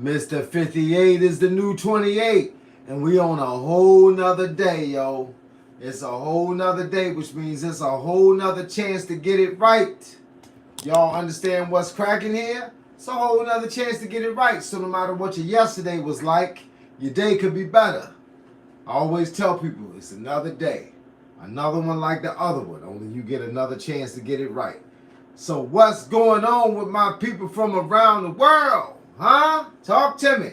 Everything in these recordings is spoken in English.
Mr. 58 is the new 28. And we on a whole nother day, yo. It's a whole nother day, which means it's a whole nother chance to get it right. Y'all understand what's cracking here? It's a whole nother chance to get it right. So no matter what your yesterday was like, your day could be better. I always tell people it's another day. Another one like the other one. Only you get another chance to get it right. So what's going on with my people from around the world? Huh? Talk to me.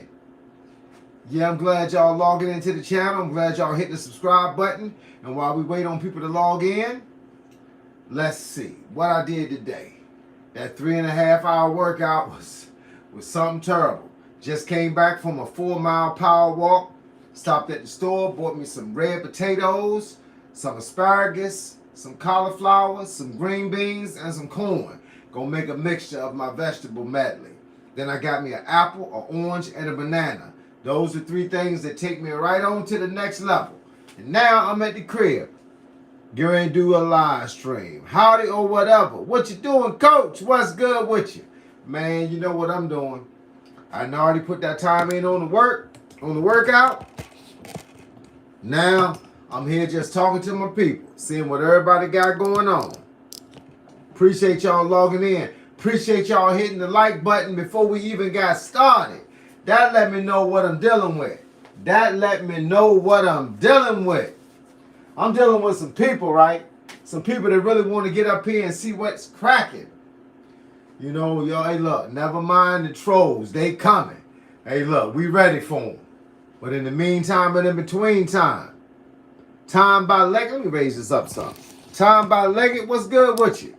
Yeah, I'm glad y'all logging into the channel. I'm glad y'all hit the subscribe button. And while we wait on people to log in, let's see what I did today. That 3.5-hour workout was something terrible. Just came back from a 4-mile power walk. Stopped at the store, bought me some red potatoes, some asparagus, some cauliflower, some green beans, and some corn. Gonna make a mixture of my vegetable medley. Then I got me an apple, an orange, and a banana. Those are 3 things that take me right on to the next level. And now I'm at the crib. Get ready to do a live stream. Howdy or whatever. What you doing, coach? What's good with you? Man, you know what I'm doing. I already put that time in on the workout. Now, I'm here just talking to my people, seeing what everybody got going on. Appreciate y'all logging in. Appreciate y'all hitting the like button before we even got started. That let me know what I'm dealing with. I'm dealing with some people, right? Some people that really want to get up here and see what's cracking. You know, y'all, hey, look, never mind the trolls. They coming. Hey, look, we ready for them. But in the meantime and in between time by Leggett, let me raise this up some. Time by Leggett, what's good with you?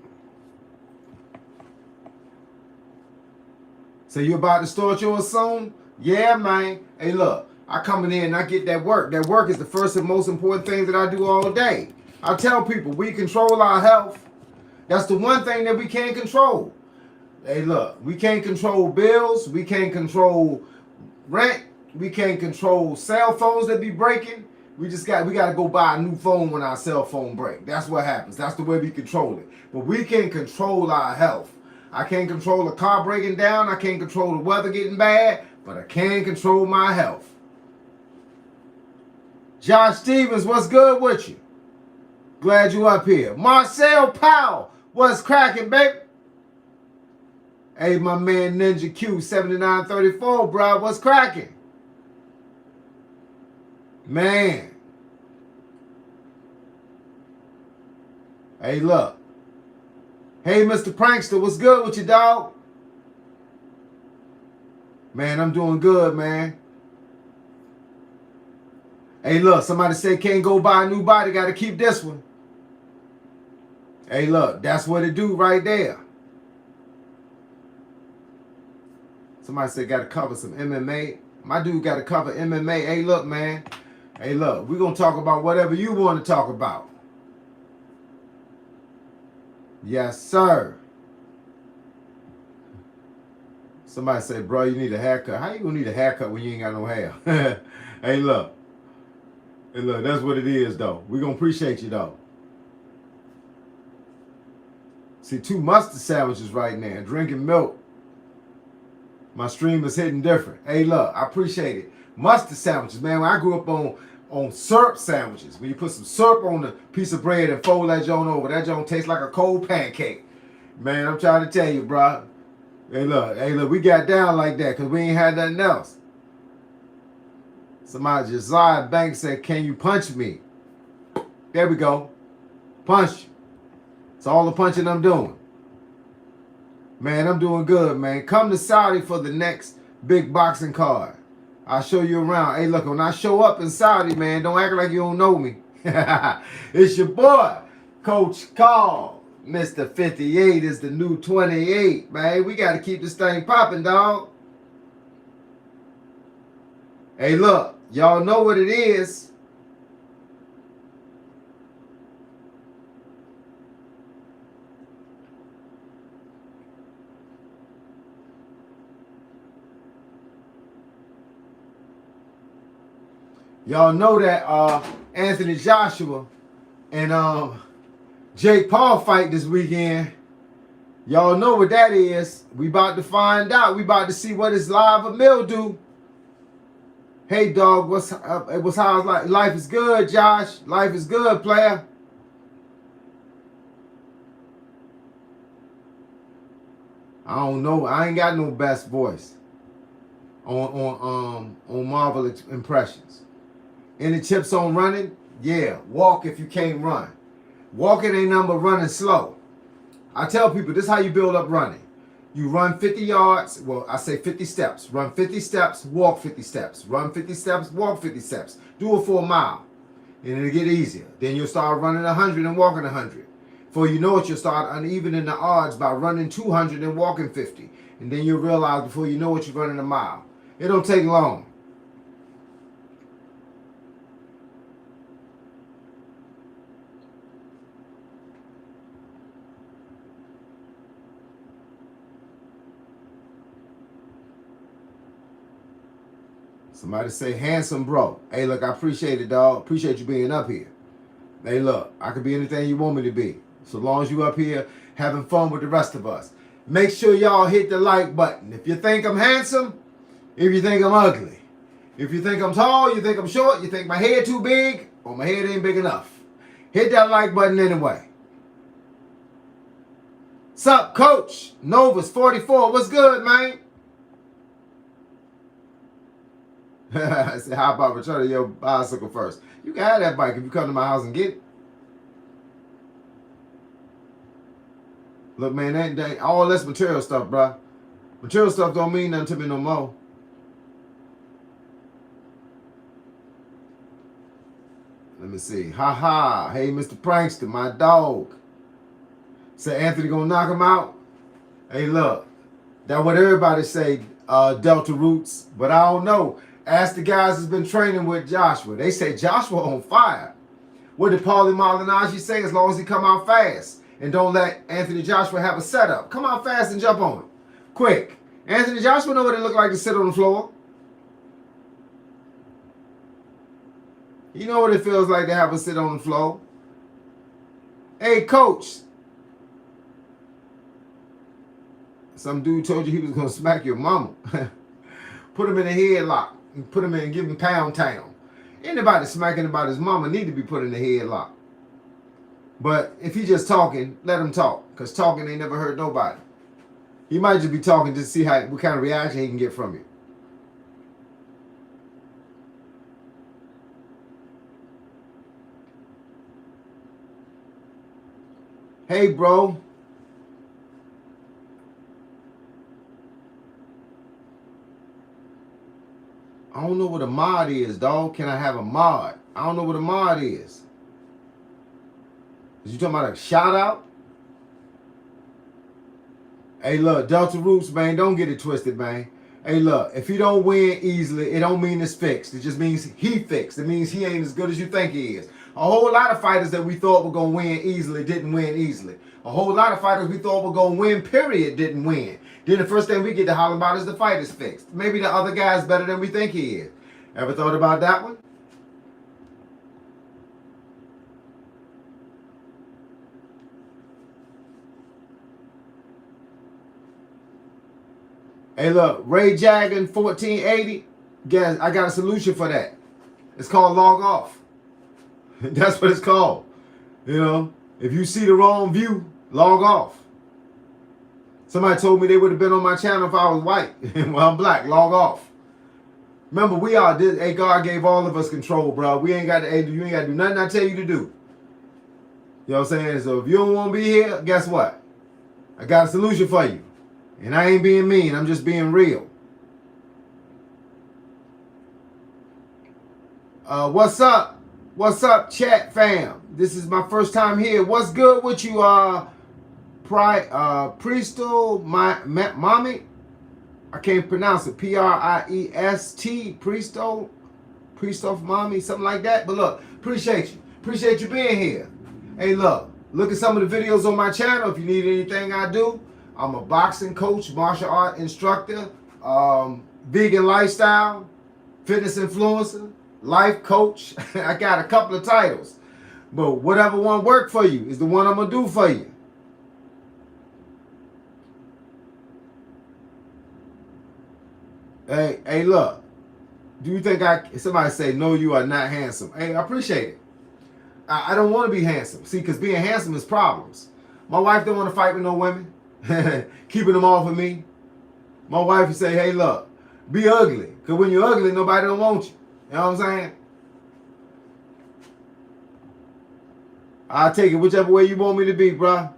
So you about to start yours soon? Yeah, man. Hey, look, I come in here and I get that work. That work is the first and most important thing that I do all day. I tell people we control our health. That's the one thing that we can't control. Hey, look, we can't control bills. We can't control rent. We can't control cell phones that be breaking. We got to go buy a new phone when our cell phone break. That's what happens. That's the way we control it. But we can control our health. I can't control the car breaking down. I can't control the weather getting bad, but I can control my health. Josh Stevens, what's good with you? Glad you up here. Marcel Powell, what's cracking, baby? Hey, my man Ninja Q 7934, bro, what's cracking? Man. Hey, look. Hey, Mr. Prankster, what's good with you, dog? Man, I'm doing good, man. Hey, look, somebody said can't go buy a new body, got to keep this one. Hey, look, that's what it do right there. Somebody said got to cover some MMA. My dude got to cover MMA. Hey, look, man. Hey, look, we're going to talk about whatever you want to talk about. Yes, sir. Somebody said, bro, you need a haircut. How you going to need a haircut when you ain't got no hair? Hey, look. Hey, look, that's what it is, though. We're going to appreciate you, though. See, 2 mustard sandwiches right now. Drinking milk. My stream is hitting different. Hey, look, I appreciate it. Mustard sandwiches, man. When I grew up on syrup sandwiches, when you put some syrup on a piece of bread and fold that joint over, that joint tastes like a cold pancake. Man, I'm trying to tell you, bro. Hey, look, we got down like that because we ain't had nothing else. Somebody, Josiah Banks said, can you punch me? There we go. Punch. It's all the punching I'm doing. Man, I'm doing good, man. Come to Saudi for the next big boxing card. I'll show you around. Hey, look, when I show up in Saudi, man, don't act like you don't know me. It's your boy, Coach Carl. Mr. 58 is the new 28, man. We got to keep this thing popping, dog. Hey, look, y'all know what it is. Y'all know that Anthony Joshua and Jake Paul fight this weekend. Y'all know what that is. We about to find out. We about to see what is live with mildew. Hey dog, what's how's life? Life is good, Josh. Life is good, player. I don't know. I ain't got no best voice on Marvel impressions. Any tips on running? Yeah, walk if you can't run. Walking ain't nothing but running slow. I tell people this is how you build up running. You run 50 yards, well, I say 50 steps. Run 50 steps, walk 50 steps. Run 50 steps, walk 50 steps. Do it for a mile, and it'll get easier. Then you'll start running 100 and walking 100. Before you know it, you'll start unevening the odds by running 200 and walking 50. And then you'll realize before you know it, you're running a mile. It don't take long. Somebody say, handsome bro. Hey, look, I appreciate it, dog. Appreciate you being up here. Hey, look, I could be anything you want me to be. So long as you up here having fun with the rest of us. Make sure y'all hit the like button. If you think I'm handsome, if you think I'm ugly, if you think I'm tall, you think I'm short, you think my head too big, or my head ain't big enough, hit that like button anyway. Sup, Coach? Novus 44. What's good, man? I said, how about returning your bicycle first? You can have that bike if you come to my house and get it. Look, man, that all this material stuff, bro. Material stuff don't mean nothing to me no more. Let me see. Ha ha. Hey, Mr. Prankster, my dog. Say Anthony gonna knock him out? Hey, look. That's what everybody say, Delta Roots. But I don't know. Ask the guys that's been training with Joshua. They say Joshua on fire. What did Paulie Malignaggi say? As long as he come out fast and don't let Anthony Joshua have a setup. Come out fast and jump on it. Quick. Anthony Joshua know what it look like to sit on the floor. You know what it feels like to have a sit on the floor. Hey, Coach. Some dude told you he was going to smack your mama. Put him in a headlock. And put him in and give him pound town. Anybody smacking about his mama need to be put in the headlock. But if he just talking, let him talk. Because talking ain't never hurt nobody. He might just be talking just to see what kind of reaction he can get from you. Hey, bro. I don't know what a mod is, dog. Can I have a mod? I don't know what a mod is. Is you talking about a shout out? Hey, look, Delta Roots, man, don't get it twisted, man. Hey, look, if he don't win easily, it don't mean it's fixed. It just means he fixed. It means he ain't as good as you think he is. A whole lot of fighters that we thought were going to win easily didn't win easily. A whole lot of fighters we thought were going to win, period, didn't win. Then the first thing we get to holler about is the fight is fixed. Maybe the other guy's better than we think he is. Ever thought about that one? Hey, look, Ray Jagan 1480. Guys, I got a solution for that. It's called log off. That's what it's called. You know, if you see the wrong view, log off. Somebody told me they would have been on my channel if I was white. Well, I'm black. Log off. Remember, we are. Hey, God gave all of us control, bro. We ain't got to. You ain't got to do nothing I tell you to do. You know what I'm saying? So if you don't want to be here, guess what? I got a solution for you. And I ain't being mean. I'm just being real. What's up? What's up, chat fam? This is my first time here. What's good with you, Priestol, mommy? I can't pronounce it. Priest, Priestol, mommy, something like that. But look, appreciate you. Appreciate you being here. Hey, look at some of the videos on my channel. If you need anything I do, I'm a boxing coach, martial art instructor, vegan lifestyle, fitness influencer, life coach. I got a couple of titles. But whatever one work for you is the one I'm going to do for you. Hey, look. Do you think somebody say, no, you are not handsome? Hey, I appreciate it. I don't want to be handsome. See, because being handsome is problems. My wife don't want to fight with no women. Keeping them off of me. My wife would say, hey, look, be ugly. Because when you're ugly, nobody don't want you. You know what I'm saying? I'll take it whichever way you want me to be, bruh.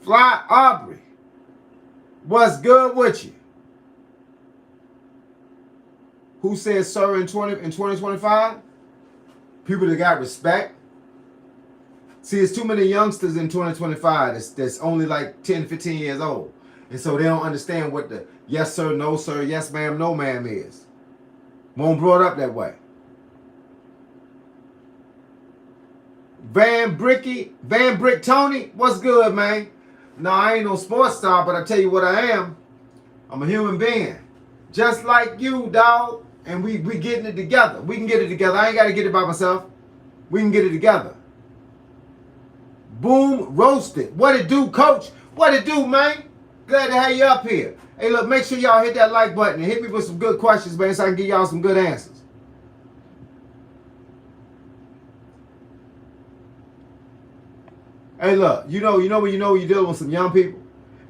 Fly Aubrey. What's good with you? Who says sir in 2025? People that got respect. See, it's too many youngsters in 2025 that's only like 10, 15 years old. And so they don't understand what the yes sir, no sir, yes ma'am, no ma'am is. Won't brought up that way. Van Brick Tony, what's good, man? No, I ain't no sports star, but I tell you what I am. I'm a human being. Just like you, dog. And we getting it together. We can get it together. I ain't got to get it by myself. We can get it together. Boom, roasted. What it do, coach? What it do, man? Glad to have you up here. Hey, look, make sure y'all hit that like button and hit me with some good questions, man, so I can give y'all some good answers. Hey, look, you know when you're dealing with some young people?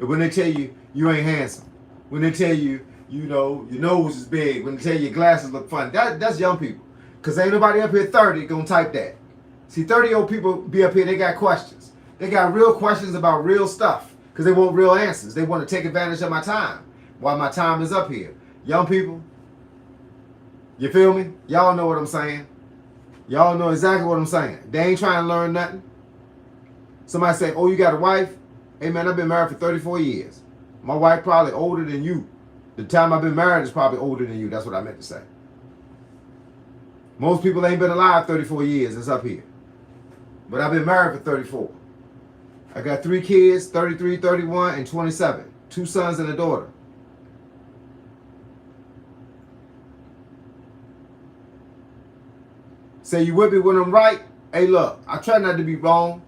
And when they tell you you ain't handsome. When they tell you, your nose is big. When they tell you your glasses look funny. That's young people. Because ain't nobody up here 30 going to type that. See, 30-year-old people be up here, they got questions. They got real questions about real stuff. Because they want real answers. They want to take advantage of my time while my time is up here. Young people, you feel me? Y'all know what I'm saying. Y'all know exactly what I'm saying. They ain't trying to learn nothing. Somebody say, oh, you got a wife? Hey, man, I've been married for 34 years. My wife probably older than you. The time I've been married is probably older than you. That's what I meant to say. Most people ain't been alive 34 years. It's up here. But I've been married for 34. I got 3 kids, 33, 31, and 27. 2 sons and a daughter. Say you with me when I'm right? Hey, look, I try not to be wrong.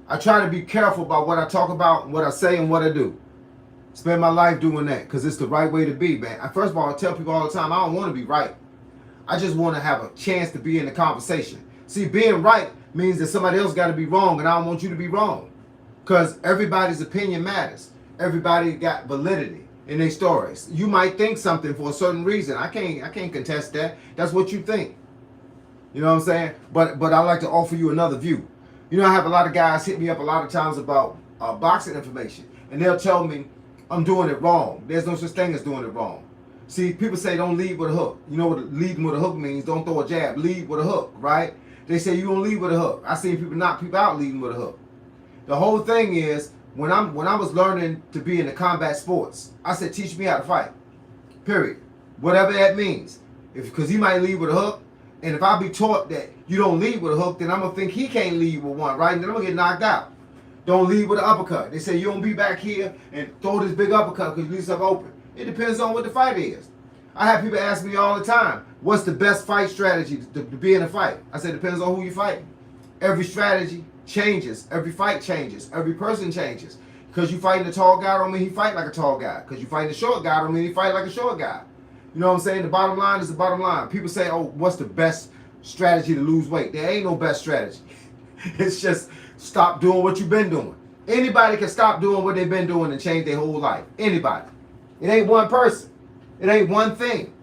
I try to be careful about what I talk about, what I say, and what I do. Spend my life doing that because it's the right way to be, man. First of all, I tell people all the time, I don't want to be right. I just want to have a chance to be in the conversation. See, being right means that somebody else got to be wrong, and I don't want you to be wrong. Because everybody's opinion matters. Everybody got validity in their stories. You might think something for a certain reason. I can't contest that. That's what you think. You know what I'm saying? But I like to offer you another view. You know, I have a lot of guys hit me up a lot of times about boxing information, and they'll tell me I'm doing it wrong. There's no such thing as doing it wrong. See, people say don't lead with a hook. You know what leading with a hook means? Don't throw a jab. Lead with a hook, right? They say you don't lead with a hook. I seen people knock people out leading with a hook. The whole thing is, when I was learning to be in the combat sports, I said, teach me how to fight. Period. Whatever that means. Because he might lead with a hook, and if I be taught that you don't lead with a hook, then I'm going to think he can't lead with one, right? And then I'm going to get knocked out. Don't lead with an uppercut. They say you don't be back here and throw this big uppercut because you leave stuff open. It depends on what the fight is. I have people ask me all the time, what's the best fight strategy to be in a fight? I said, it depends on who you fight. Every strategy changes. Every fight changes. Every person changes. Because you fighting a tall guy don't mean he fight like a tall guy. Because you fighting a short guy don't mean he fight like a short guy. You know what I'm saying? The bottom line is the bottom line. People say, oh, what's the best strategy to lose weight? There ain't no best strategy. It's just stop doing what you've been doing. Anybody can stop doing what they've been doing and change their whole life. Anybody. It ain't one person. It ain't one thing.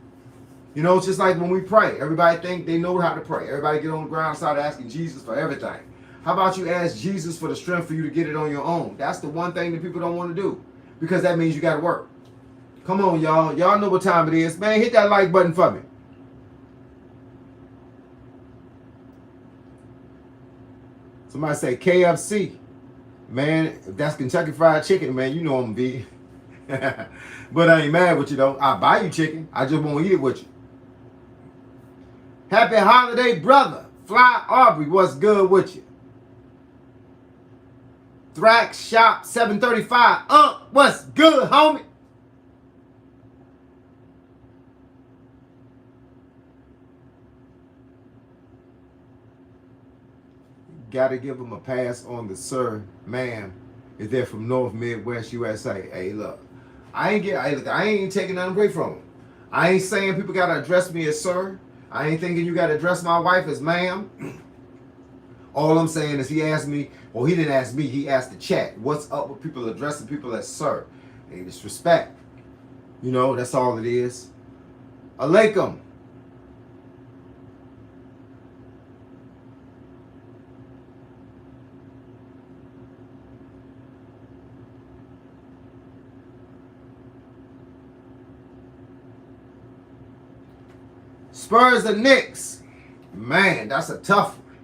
You know, it's just like when we pray. Everybody think they know how to pray. Everybody get on the ground and start asking Jesus for everything. How about you ask Jesus for the strength for you to get it on your own? That's the one thing that people don't want to do. Because that means you got to work. Come on, y'all. Y'all know what time it is. Man, hit that like button for me. Somebody say KFC. Man, if that's Kentucky Fried Chicken, man, you know I'm be. But I ain't mad with you, though. I buy you chicken. I just won't eat it with you. Happy holiday, brother. Fly Aubrey, what's good with you? Thrax Shop 735. What's good, homie? Gotta give them a pass on the sir, ma'am, if they're from North Midwest USA. Hey, look, I ain't taking nothing away from him. I ain't saying people gotta address me as sir. I ain't thinking you gotta address my wife as ma'am. All I'm saying is he asked me, or he didn't ask me, he asked the chat, what's up with people addressing people as sir? And it's respect. You know, that's all it is. Alaikum. Spurs and Knicks. Man, that's a tough one.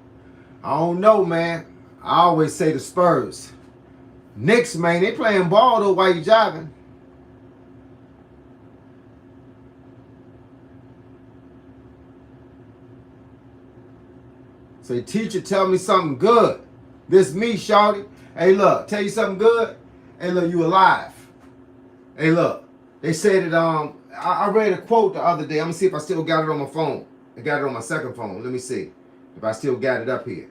I don't know, man. I always say the Spurs. Knicks, man, they playing ball though while you jogging. Say, teacher, tell me something good. This me, shawty. Hey, look, tell you something good. Hey, look, you alive. Hey, look, they said it. I read a quote the other day. I'm gonna see if I still got it on my phone. I got it on my second phone. Let me see if I still got it up here.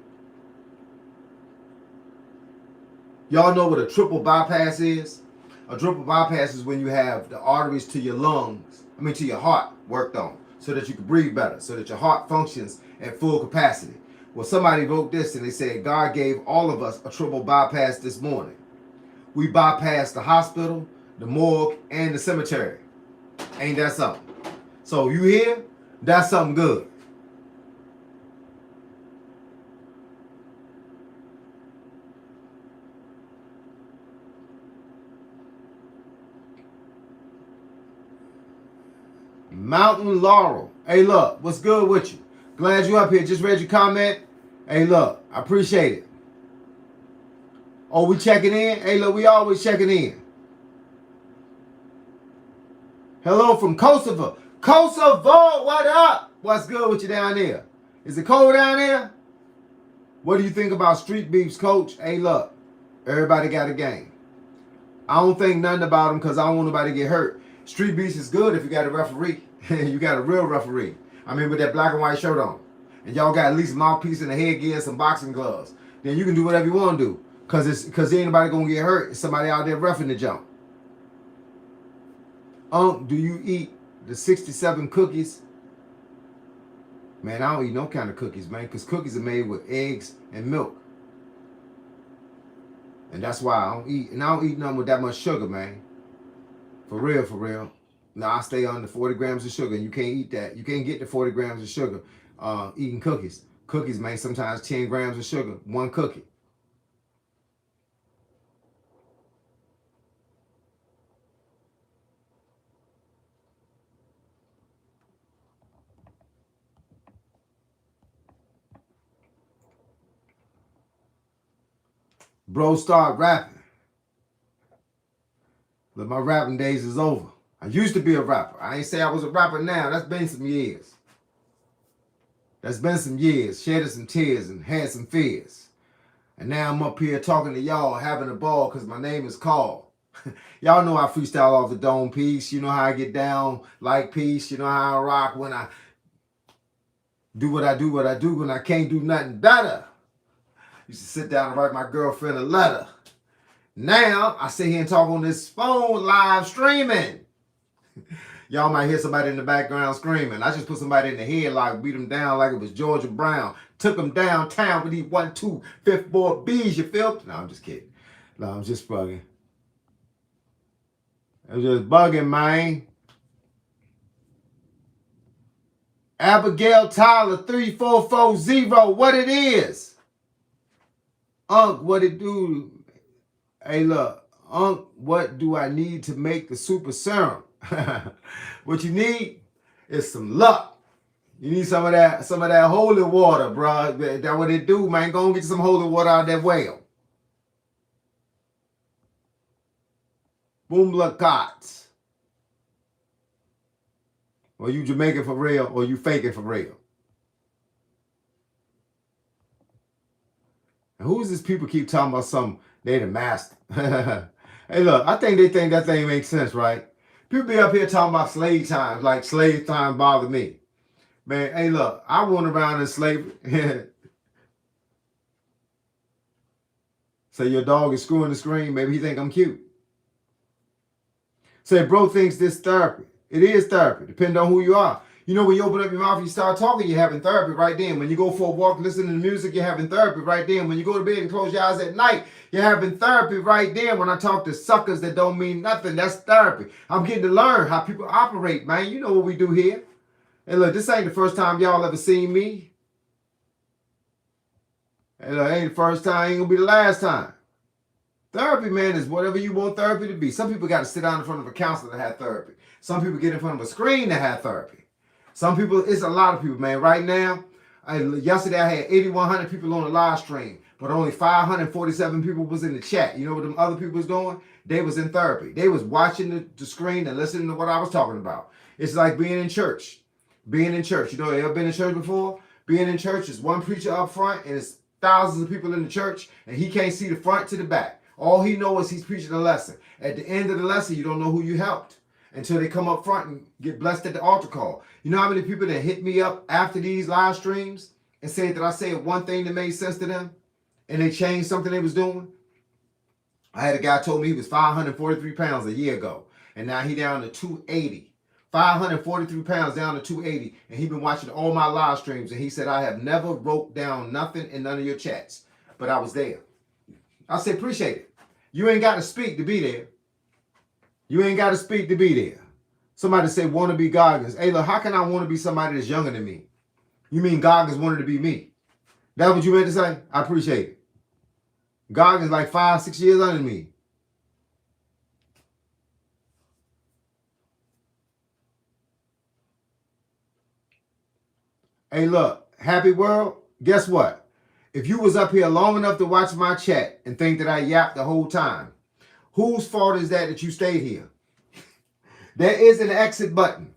Y'all know what a triple bypass is? A triple bypass is when you have the arteries to your lungs, to your heart worked on, so that you can breathe better, so that your heart functions at full capacity. Well, somebody wrote this and they said God gave all of us a triple bypass this morning. We bypassed the hospital, the morgue, and the cemetery. Ain't that something? So you hear? That's something good. Mountain Laurel. Hey, look, what's good with you? Glad you up here. Just read your comment. Hey, look, I appreciate it. Oh, we checking in? Hey, look, we always checking in. Hello from Kosovo. Kosovo, what up? What's good with you down there? Is it cold down there? What do you think about street beefs, coach? Hey, look, everybody got a game. I don't think nothing about them because I don't want nobody to get hurt. Street beefs is good if you got a referee. You got a real referee. With that black and white shirt on. And y'all got at least a mouthpiece and a headgear and some boxing gloves. Then you can do whatever you want to do. Because ain't nobody going to get hurt. It's somebody out there roughing the jump. Do you eat the 67 cookies? Man, I don't eat no kind of cookies, man. Because cookies are made with eggs and milk. And that's why I don't eat. And I don't eat nothing with that much sugar, man. For real, for real. Now, I stay under 40 grams of sugar. You can't eat that. You can't get the 40 grams of sugar eating cookies. Cookies, man, sometimes 10 grams of sugar, one cookie. Bro, start rapping. But my rapping days is over. I used to be a rapper. I ain't say I was a rapper now. That's been some years. That's been some years. Shedded some tears and had some fears. And now I'm up here talking to y'all, having a ball because my name is Carl. Y'all know I freestyle off the dome piece. You know how I get down like peace. You know how I rock when I do what I do when I can't do nothing better. Used to sit down and write my girlfriend a letter. Now I sit here and talk on this phone live streaming. Y'all might hear somebody in the background screaming. I just put somebody in the headlock, beat them down like it was Georgia Brown. Took them downtown with these 1-2 fifth board B's, you feel? No, I'm just kidding. No, I'm just bugging. I'm just bugging, man. Abigail Tyler 3440, what it is? Unc, what it do? Hey, look, Unc, what do I need to make the super serum? What you need is some luck. You need some of that holy water, bro. That's what it do, man. Go and get some holy water out of that well. Boom lakat. Or you Jamaican for real, or you faking for real. And who's this people keep talking about something? They the master. Hey, look, I think they think that thing makes sense, right? People be up here talking about slave times, like slave time bothered me. Man, hey, look, I went around in slavery. Say your dog is screwing the screen, maybe he think I'm cute. Say, bro thinks this therapy. It is therapy, depending on who you are. You know, when you open up your mouth, you start talking, you're having therapy right then. When you go for a walk, listening to music, you're having therapy right then. When you go to bed and close your eyes at night, you're having therapy right then. When I talk to suckers that don't mean nothing, that's therapy. I'm getting to learn how people operate, man. You know what we do here. And look, this ain't the first time y'all ever seen me. And look, ain't the first time, ain't gonna be the last time. Therapy, man, is whatever you want therapy to be. Some people got to sit down in front of a counselor to have therapy. Some people get in front of a screen to have therapy. Some people, it's a lot of people, man. Right now, yesterday I had 8,100 people on the live stream, but only 547 people was in the chat. You know what them other people was doing? They was in therapy. They was watching the screen and listening to what I was talking about. It's like being in church. Being in church. You know, you ever been in church before? Being in church is one preacher up front and it's thousands of people in the church and he can't see the front to the back. All he knows is he's preaching a lesson. At the end of the lesson, you don't know who you helped until they come up front and get blessed at the altar call. You know how many people that hit me up after these live streams and said that I said one thing that made sense to them and they changed something they was doing? I had a guy told me he was 543 pounds a year ago and now he down to 280. 543 pounds down to 280 and he been watching all my live streams and he said, I have never wrote down nothing in none of your chats, but I was there. I say, appreciate it. You ain't got to speak to be there. You ain't got to speak to be there. Somebody say, want to be Goggins. Hey, look, how can I want to be somebody that's younger than me? You mean Goggins wanted to be me? That's what you meant to say? I appreciate it. Goggins like 5-6 years under me. Hey, look, happy world. Guess what? If you was up here long enough to watch my chat and think that I yapped the whole time, whose fault is that you stayed here? There is an exit button.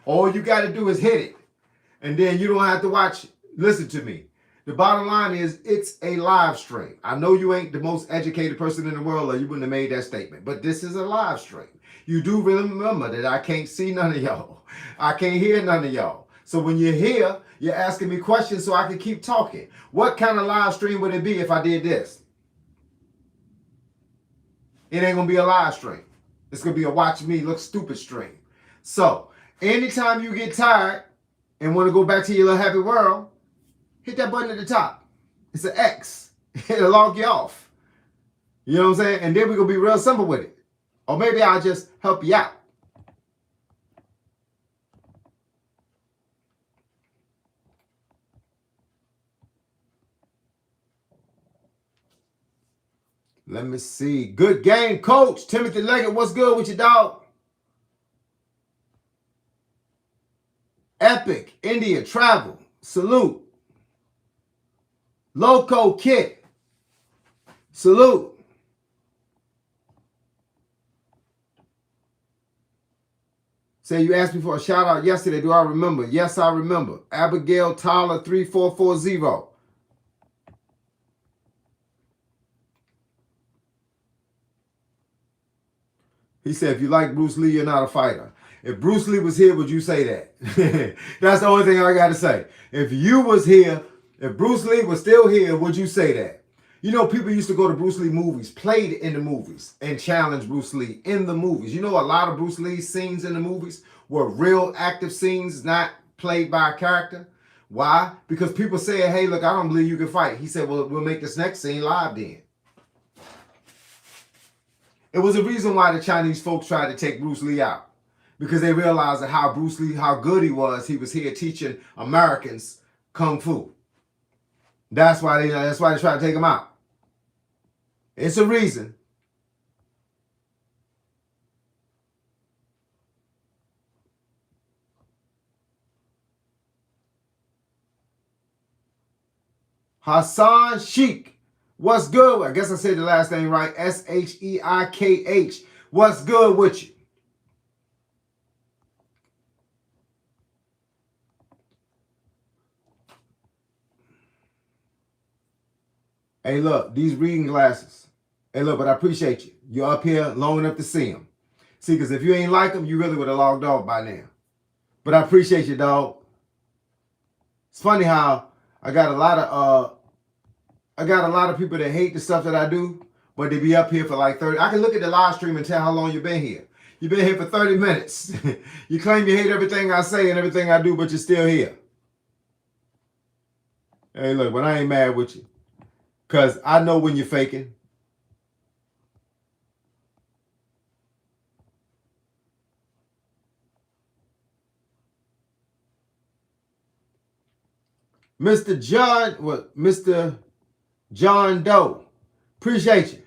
All you got to do is hit it. And then you don't have to listen to me. The bottom line is it's a live stream. I know you ain't the most educated person in the world or you wouldn't have made that statement. But this is a live stream. You do remember that I can't see none of y'all. I can't hear none of y'all. So when you're here, you're asking me questions so I can keep talking. What kind of live stream would it be if I did this? It ain't going to be a live stream. It's going to be a watch me look stupid stream. So anytime you get tired and want to go back to your little happy world, hit that button at the top. It's an X. It'll log you off. You know what I'm saying? And then we're going to be real simple with it. Or maybe I'll just help you out. Let me see. Good game, coach. Timothy Leggett, what's good with you, dog? Epic, India, travel. Salute. Loco Kit. Salute. Say you asked me for a shout out yesterday. Do I remember? Yes, I remember. Abigail Tyler 3440. He said, if you like Bruce Lee, you're not a fighter. If Bruce Lee was here, would you say that? That's the only thing I got to say. If you was here, if Bruce Lee was still here, would you say that? You know, people used to go to Bruce Lee movies, played in the movies, and challenge Bruce Lee in the movies. You know, a lot of Bruce Lee scenes in the movies were real active scenes, not played by a character. Why? Because people said, hey, look, I don't believe you can fight. He said, well, we'll make this next scene live then. It was a reason why the Chinese folks tried to take Bruce Lee out. Because they realized that how Bruce Lee, how good he was here teaching Americans Kung Fu. That's why they tried to take him out. It's a reason. Hassan Sheikh. What's good? I guess I said the last name right. S-H-E-I-K-H. What's good with you? Hey, look, these reading glasses. Hey, look, but I appreciate you. You're up here long enough to see them. See, because if you ain't like them, you really would have logged off by now. But I appreciate you, dog. It's funny how I got a lot of people that hate the stuff that I do, but they be up here for like 30. I can look at the live stream and tell how long you've been here. You've been here for 30 minutes. You claim you hate everything I say and everything I do, but you're still here. Hey, look, but I ain't mad with you. Because I know when you're faking. Mr. John Doe. Appreciate you.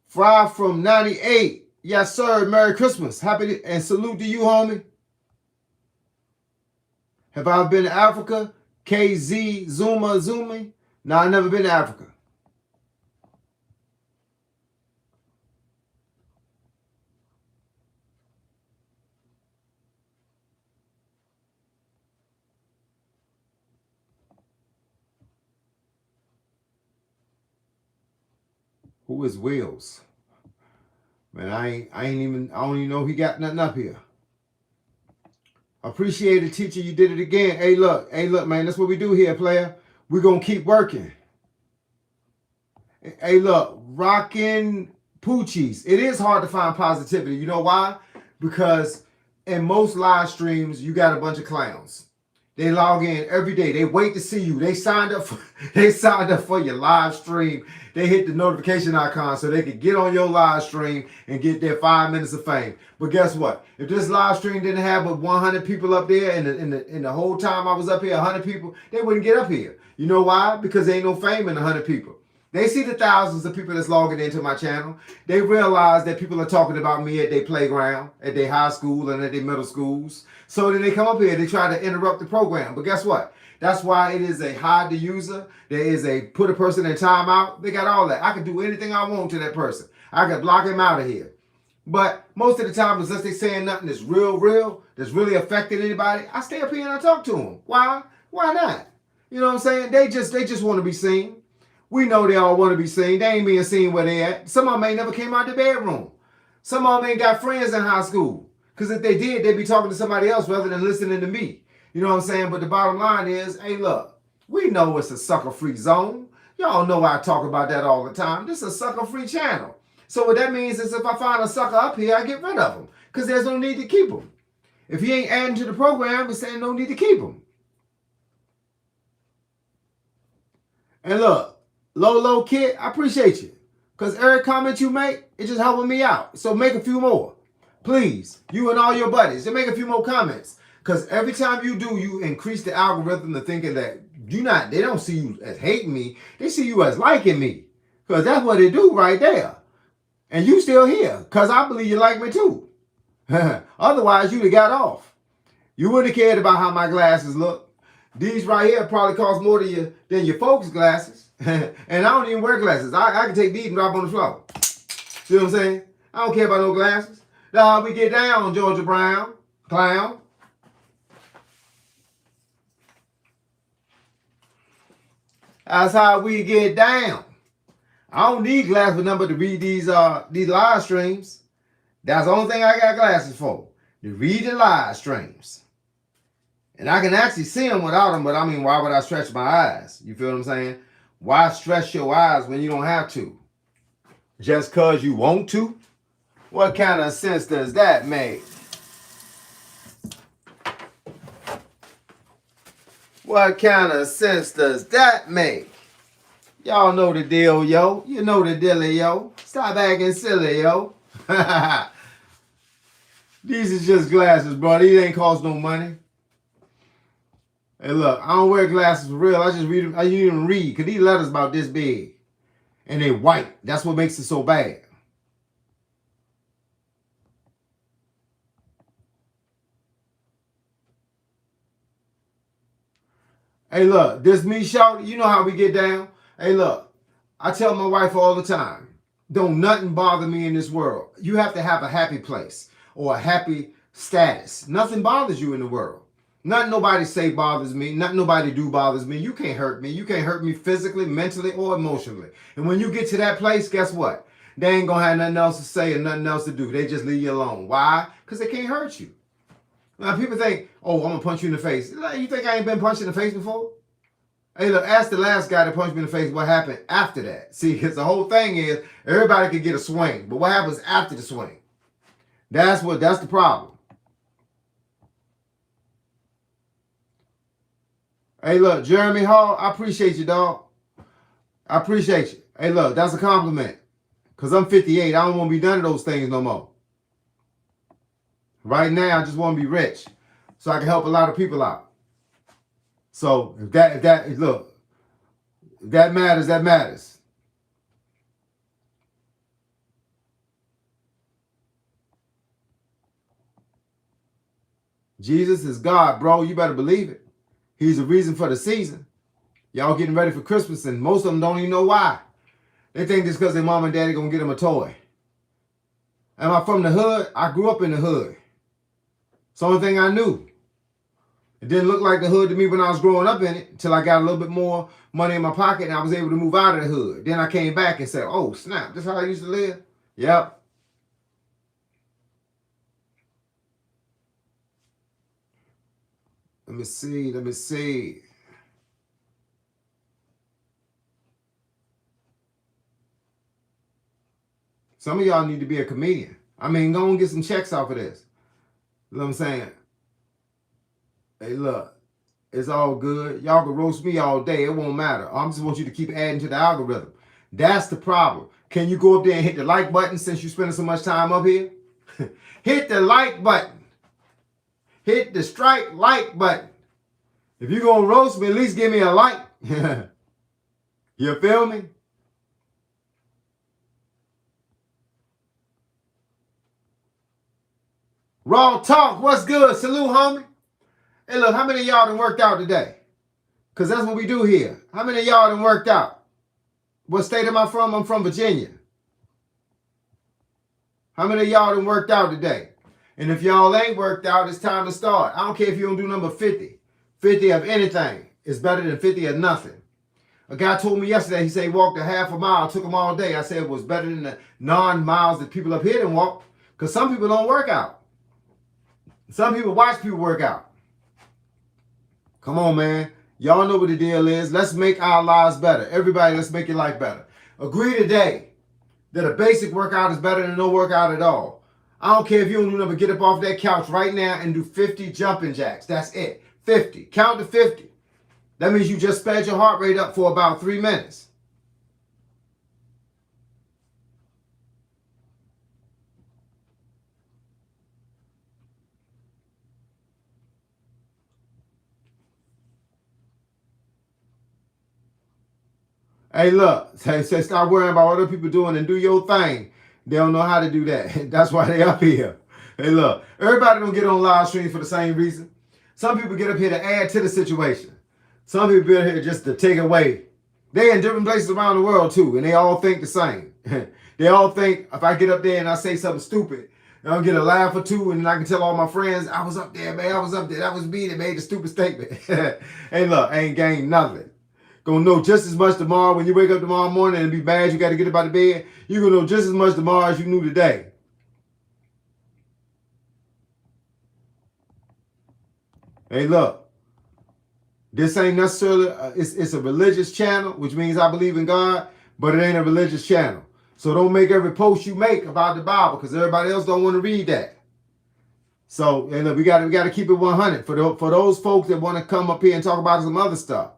Fry from 98. Yes, sir. Merry Christmas. Happy and salute to you, homie. Have I been to Africa? KZ Zumi? No, I've never been to Africa. Who is Wills? Man, I don't even know he got nothing up here. Appreciate it, teacher. You did it again. Hey, look, man. That's what we do here, player. We're gonna keep working. Hey, look, rockin' Poochies. It is hard to find positivity. You know why? Because in most live streams, you got a bunch of clowns. They log in every day. They wait to see you. They signed up for your live stream. They hit the notification icon so they could get on your live stream and get their 5 minutes of fame. But guess what? If this live stream didn't have but 100 people up there, and the whole time I was up here, 100 people, they wouldn't get up here. You know why? Because there ain't no fame in 100 people. They see the thousands of people that's logging into my channel. They realize that people are talking about me at their playground, at their high school, and at their middle schools. So then they come up here, they try to interrupt the program. But guess what? That's why it is a hide the user. There is a put a person in timeout. They got all that. I can do anything I want to that person. I can block him out of here. But most of the time, unless they saying nothing that's real, that's really affecting anybody, I stay up here and I talk to them. Why? Why not? You know what I'm saying? They just want to be seen. We know they all want to be seen. They ain't being seen where they at. Some of them ain't never came out the bedroom. Some of them ain't got friends in high school. Because if they did, they'd be talking to somebody else rather than listening to me. You know what I'm saying? But the bottom line is, hey, look, we know it's a sucker-free zone. Y'all know I talk about that all the time. This is a sucker-free channel. So what that means is if I find a sucker up here, I get rid of him. Because there's no need to keep him. If he ain't adding to the program, it's saying no need to keep him. And look, Lolo Kid, I appreciate you. Because every comment you make, it's just helping me out. So make a few more. Please, you and all your buddies, just make a few more comments. Because every time you do, you increase the algorithm to thinking that they don't see you as hating me. They see you as liking me. Because that's what they do right there. And you still here. Because I believe you like me too. Otherwise, you'd have got off. You wouldn't have cared about how my glasses look. These right here probably cost more than your folks' glasses. And I don't even wear glasses. I can take these and drop on the floor. See what I'm saying? I don't care about no glasses. That's how we get down, Georgia Brown. Clown. That's how we get down. I don't need glasses number to read these live streams. That's the only thing I got glasses for. To read the live streams. And I can actually see them without them, but I mean, why would I stretch my eyes? You feel what I'm saying? Why stretch your eyes when you don't have to? Just because you want to? What kind of sense does that make? What kind of sense does that make? Y'all know the deal, yo. You know the deal, yo. Stop acting silly, yo. These is just glasses, bro. These ain't cost no money. Hey, look, I don't wear glasses for real. I just read them. I even read because these letters about this big. And they white. That's what makes it so bad. Hey, look, this me, Shawty. You know how we get down. Hey, look, I tell my wife all the time, don't nothing bother me in this world. You have to have a happy place or a happy status. Nothing bothers you in the world. Nothing nobody say bothers me. Nothing nobody do bothers me. You can't hurt me. You can't hurt me physically, mentally, or emotionally. And when you get to that place, guess what? They ain't going to have nothing else to say and nothing else to do. They just leave you alone. Why? Because they can't hurt you. Now, people think, oh, I'm going to punch you in the face. You think I ain't been punched in the face before? Hey, look, ask the last guy that punched me in the face what happened after that. See, because the whole thing is everybody can get a swing, but what happens after the swing? That's the problem. Hey, look, Jeremy Hall, I appreciate you, dog. I appreciate you. Hey, look, that's a compliment. Because I'm 58. I don't want to be none of those things no more. Right now, I just want to be rich so I can help a lot of people out. So if that matters, that matters. Jesus is God, bro. You better believe it. He's the reason for the season. Y'all getting ready for Christmas, and most of them don't even know why. They think it's because their mom and daddy gonna get them a toy. Am I from the hood? I grew up in the hood. It's the only thing I knew. It didn't look like the hood to me when I was growing up in it until I got a little bit more money in my pocket and I was able to move out of the hood. Then I came back and said, oh, snap, this is how I used to live? Yep. Let me see. Some of y'all need to be a comedian. I mean, go and get some checks off of this. You know what I'm saying? Hey, look, it's all good. Y'all can roast me all day. It won't matter. I just want you to keep adding to the algorithm. That's the problem. Can you go up there and hit the like button since you're spending so much time up here? Hit the like button. Hit the strike like button. If you're going to roast me, at least give me a like. You feel me? Raw talk, what's good? Salute, homie. Hey, look, how many of y'all done worked out today? Because that's what we do here. How many of y'all done worked out? What state am I from? I'm from Virginia. How many of y'all done worked out today? And if y'all ain't worked out, it's time to start. I don't care if you don't do number 50. 50 of anything is better than 50 of nothing. A guy told me yesterday, he said he walked a half a mile, took him all day. I said it was better than the non-miles that people up here didn't walk, because some people don't work out. Some people watch people work out. Come on, man. Y'all know what the deal is. Let's make our lives better. Everybody, let's make your life better. Agree today that a basic workout is better than no workout at all. I don't care if you don't do nothing, get up off that couch right now and do 50 jumping jacks. That's it. 50. Count to 50. That means you just sped your heart rate up for about 3 minutes. Hey, look, say stop worrying about what other people doing and do your thing. They don't know how to do that. That's why they up here. Hey, look, everybody don't get on live stream for the same reason. Some people get up here to add to the situation. Some people get here just to take away. They in different places around the world too, and they all think the same. They all think if I get up there and I say something stupid, I'll get a laugh or two, and I can tell all my friends, I was up there, man, I was up there. That was me that made the stupid statement. Hey, look, I ain't gained nothing. Gonna know just as much tomorrow when you wake up tomorrow morning and be bad you got to get up out of bed. You're gonna know just as much tomorrow as you knew today. Hey, look, this ain't necessarily, it's a religious channel, which means I believe in God, but it ain't a religious channel. So don't make every post you make about the Bible, because everybody else don't want to read that. So, hey, look, we got to keep it 100 for those folks that want to come up here and talk about some other stuff.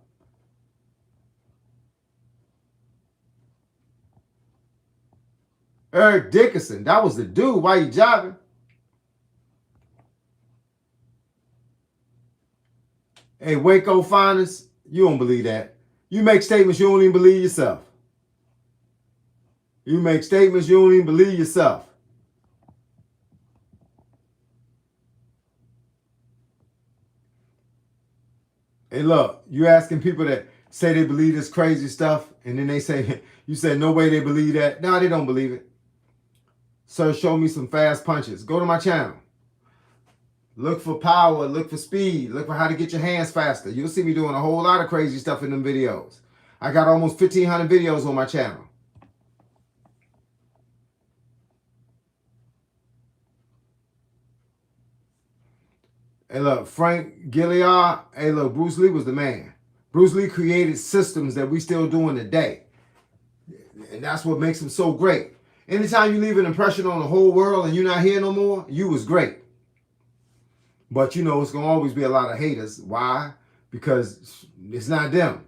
Eric Dickerson, that was the dude. Why you jogging? Hey, Waco Finest, you don't believe that. You make statements you don't even believe yourself. You make statements you don't even believe yourself. Hey, look, you asking people that say they believe this crazy stuff, and then they say, you said no way they believe that. No, they don't believe it. Sir, show me some fast punches. Go to my channel. Look for power, look for speed, look for how to get your hands faster. You'll see me doing a whole lot of crazy stuff in them videos. I got almost 1,500 videos on my channel. Hey, look, Frank Gilliard. Hey, look, Bruce Lee was the man. Bruce Lee created systems that we still doing today. And that's what makes him so great. Anytime you leave an impression on the whole world and you're not here no more, you was great. But you know, it's going to always be a lot of haters. Why? Because it's not them.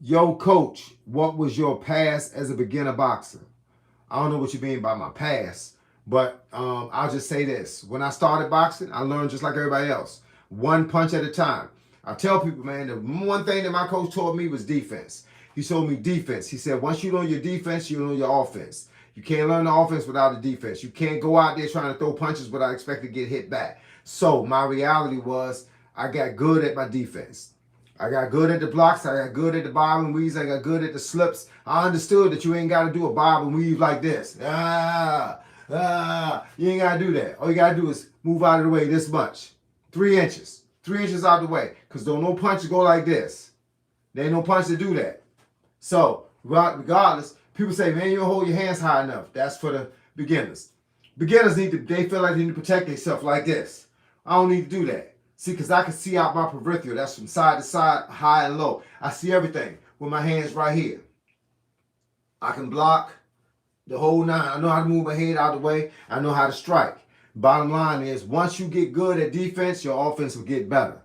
Yo, coach, what was your past as a beginner boxer? I don't know what you mean by my past, but I'll just say this. When I started boxing, I learned just like everybody else. One punch at a time. I tell people, man, the one thing that my coach taught me was defense. He told me defense. He said, once you know your defense, you know your offense. You can't learn the offense without the defense. You can't go out there trying to throw punches without expecting to get hit back. So my reality was I got good at my defense. I got good at the blocks. I got good at the bob and weaves. I got good at the slips. I understood that you ain't got to do a bob and weave like this. You ain't got to do that. All you got to do is move out of the way this much. 3 inches. 3 inches out of the way. Because don't no punch go like this. There ain't no punch to do that. So, regardless, people say, man, you don't hold your hands high enough. That's for the beginners. Beginners they feel like they need to protect themselves like this. I don't need to do that. See, because I can see out my peripheral. That's from side to side, high and low. I see everything with my hands right here. I can block the whole nine. I know how to move my head out of the way. I know how to strike. Bottom line is, once you get good at defense, your offense will get better.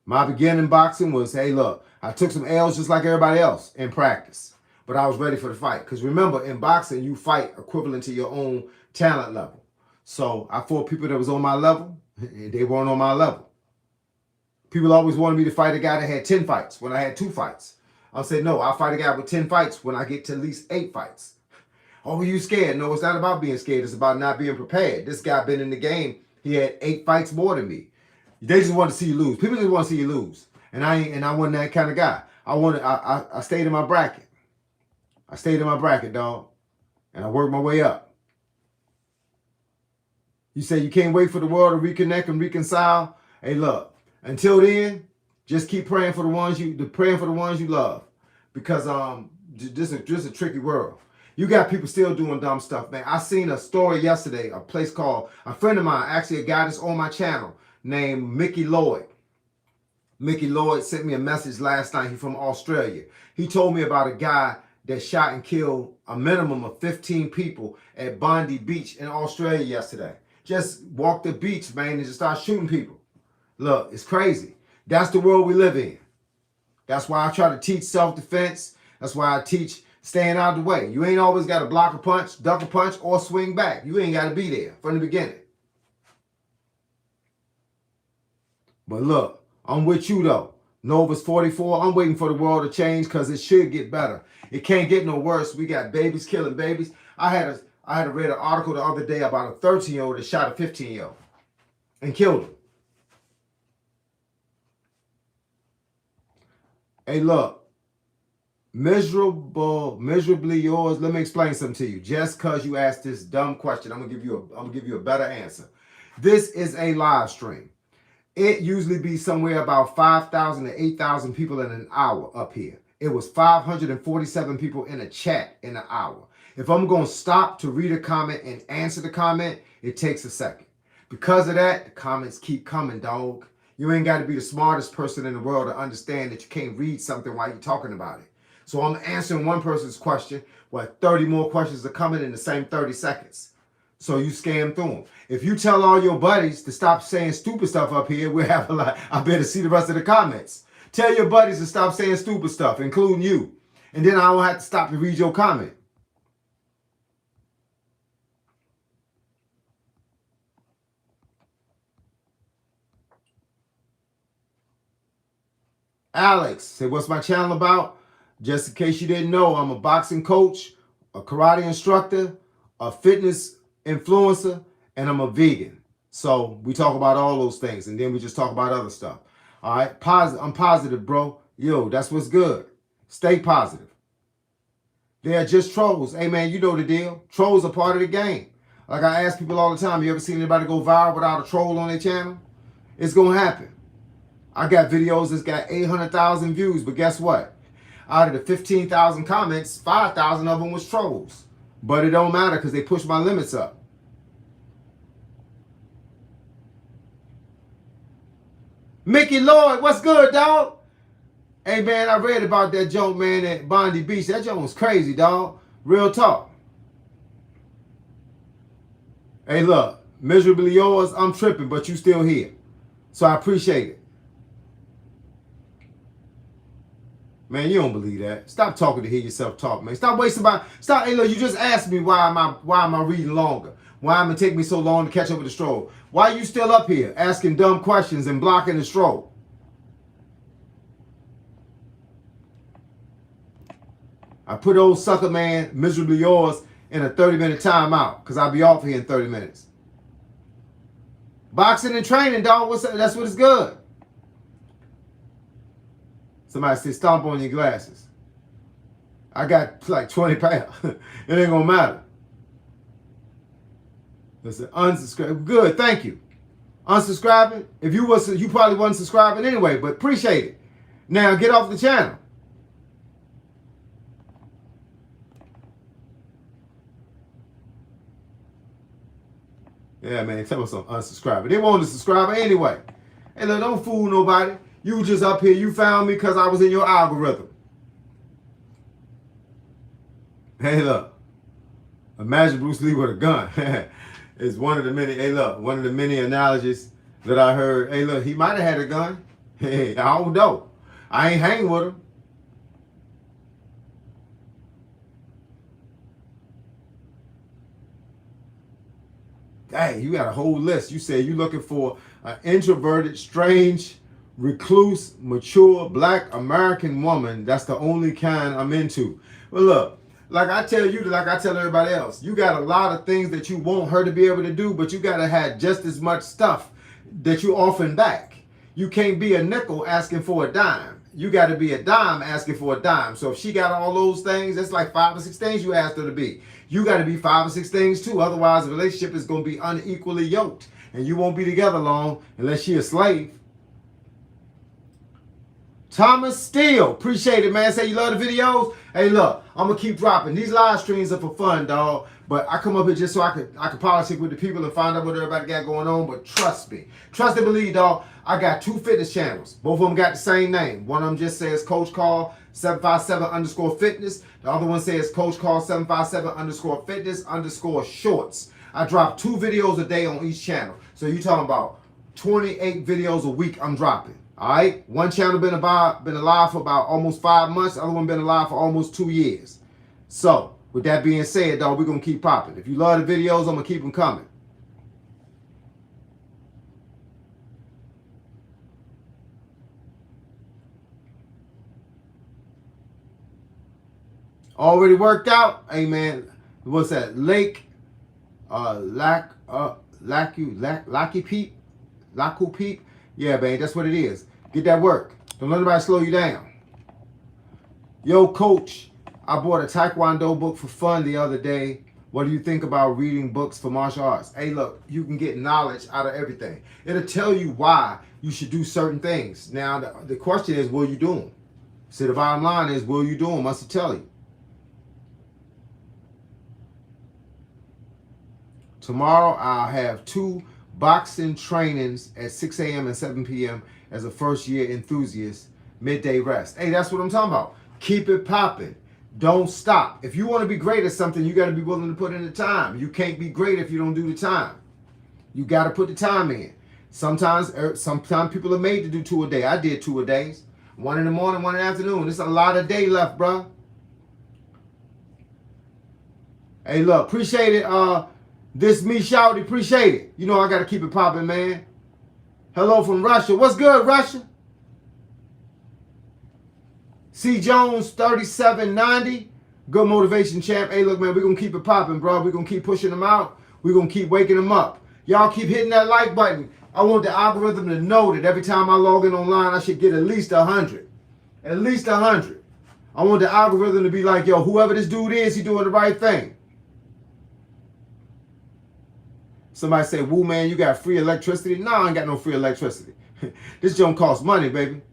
My beginning boxing was, hey, look, I took some L's just like everybody else in practice. But I was ready for the fight. Because remember, in boxing, you fight equivalent to your own talent level. So I fought people that was on my level. They weren't on my level. People always wanted me to fight a guy that had 10 fights when I had 2 fights. I'll say, no, I'll fight a guy with 10 fights when I get to at least 8 fights. Oh, are you scared? No, it's not about being scared. It's about not being prepared. This guy been in the game. He had 8 fights more than me. They just want to see you lose. People just want to see you lose. And I wasn't that kind of guy. I stayed in my bracket. I stayed in my bracket, dog. And I worked my way up. You say you can't wait for the world to reconnect and reconcile. Hey, look, until then, just keep praying for the ones you love. Because this is a tricky world. You got people still doing dumb stuff, man. I seen a story yesterday, a place called, a friend of mine, actually a guy that's on my channel named Mickey Lloyd. Mickey Lloyd sent me a message last night. He's from Australia. He told me about a guy that shot and killed a minimum of 15 people at Bondi Beach in Australia yesterday. Just walk the beach, man, and just start shooting people. Look, it's crazy. That's the world we live in. That's why I try to teach self-defense. That's why I teach staying out of the way. You ain't always got to block a punch, duck a punch, or swing back. You ain't got to be there from the beginning. But look, I'm with you though. Nova's 44. I'm waiting for the world to change because it should get better. It can't get no worse. We got babies killing babies. I had read an article the other day about a 13-year-old that shot a 15-year-old and killed him. Hey, look, miserably yours. Let me explain something to you. Just because you asked this dumb question, I'm gonna give you a better answer. This is a live stream. It usually be somewhere about 5,000 to 8,000 people in an hour up here. It was 547 people in a chat in an hour. If I'm going to stop to read a comment and answer the comment, it takes a second. Because of that, the comments keep coming, dog. You ain't got to be the smartest person in the world to understand that you can't read something while you're talking about it. So I'm answering one person's question while 30 more questions are coming in the same 30 seconds. So you scam through them. If you tell all your buddies to stop saying stupid stuff up here, we'll have a lot. I better see the rest of the comments. Tell your buddies to stop saying stupid stuff, including you. And then I won't have to stop to read your comment. Alex said, what's my channel about? Just in case you didn't know, I'm a boxing coach, a karate instructor, a fitness influencer, and I'm a vegan. So we talk about all those things, and then we just talk about other stuff. All right, I'm positive, bro. Yo, that's what's good. Stay positive. They are just trolls. Hey, man, you know the deal. Trolls are part of the game. Like I ask people all the time, you ever seen anybody go viral without a troll on their channel? It's going to happen. I got videos that's got 800,000 views, but guess what? Out of the 15,000 comments, 5,000 of them was trolls. But it don't matter because they push my limits up. Mickey Lloyd, what's good, dog? Hey, man, I read about that joke, man, at Bondi Beach. That joke was crazy, dog. Real talk. Hey, look, miserably yours, I'm tripping, but you still here. So I appreciate it. Man, you don't believe that. Stop talking to hear yourself talk, man. Stop wasting my... Stop. Hey, look, you just asked me why am I reading longer? Why am it take me so long to catch up with the stroll? Why are you still up here asking dumb questions and blocking the stroll? I put old sucker man, miserably yours, in a 30-minute timeout because I'll be off here in 30 minutes. Boxing and training, dog. That's what it's good. Somebody said, stomp on your glasses. I got like 20 pounds. It ain't gonna matter. Listen, unsubscribe. Good, thank you. Unsubscribing. If you was, you probably wasn't subscribing anyway, but appreciate it. Now get off the channel. Yeah, man, tell us some unsubscribing. They wanted to subscribe anyway. Hey, look, don't fool nobody. You just up here. You found me because I was in your algorithm. Hey, look. Imagine Bruce Lee with a gun. It's one of the many, hey, look, one of the many analogies that I heard. Hey, look, he might have had a gun. Hey, I don't know. I ain't hanging with him. Hey, you got a whole list. You say you're looking for an introverted, strange, recluse, mature, black American woman. That's the only kind I'm into. Well, look, like I tell you, like I tell everybody else, you got a lot of things that you want her to be able to do, but you got to have just as much stuff that you offering back. You can't be a nickel asking for a dime. You got to be a dime asking for a dime. So if she got all those things, that's like 5 or 6 things you asked her to be. You got to be 5 or 6 things too. Otherwise, the relationship is going to be unequally yoked. And you won't be together long unless she a slave. Thomas Steele, appreciate it, man. Say you love the videos. Hey, look, I'm going to keep dropping. These live streams are for fun, dog. But I come up here just so I could politic with the people and find out what everybody got going on. But trust me. Trust and believe, dog. I got 2 fitness channels. Both of them got the same name. One of them just says Coach Carl 757_fitness. The other one says Coach Carl 757_fitness_shorts. I drop 2 videos a day on each channel. So you're talking about 28 videos a week I'm dropping. All right? One channel been alive for about almost 5 months. The other one been alive for almost 2 years. So with that being said, dog, we're going to keep popping. If you love the videos, I'm going to keep them coming. Already worked out? Hey, man, what's that? Laku Peep? Yeah, man, that's what it is. Get that work. Don't let anybody slow you down. Yo, coach, I bought a Taekwondo book for fun the other day. What do you think about reading books for martial arts? Hey, look, you can get knowledge out of everything. It'll tell you why you should do certain things. Now, the question is, will you do them? So the bottom line is, will you do them? Must tell you. Tomorrow, I'll have 2 boxing trainings at 6 a.m. and 7 p.m. as a first-year enthusiast, midday rest. Hey, that's what I'm talking about. Keep it popping. Don't stop. If you want to be great at something, you got to be willing to put in the time. You can't be great if you don't do the time. You got to put the time in. Sometimes people are made to do 2 a day. I did 2 a days. 1 in the morning, 1 in the afternoon. There's a lot of day left, bro. Hey, look, appreciate it. This me shouty, appreciate it. You know I got to keep it popping, man. Hello from Russia. What's good, Russia? C. Jones, 3790. Good motivation champ. Hey, look, man, we're going to keep it popping, bro. We're going to keep pushing them out. We're going to keep waking them up. Y'all keep hitting that like button. I want the algorithm to know that every time I log in online, I should get at least 100. At least 100. I want the algorithm to be like, yo, whoever this dude is, he doing the right thing. Somebody say, woo, man, you got free electricity? No, I ain't got no free electricity. This junk costs money, baby.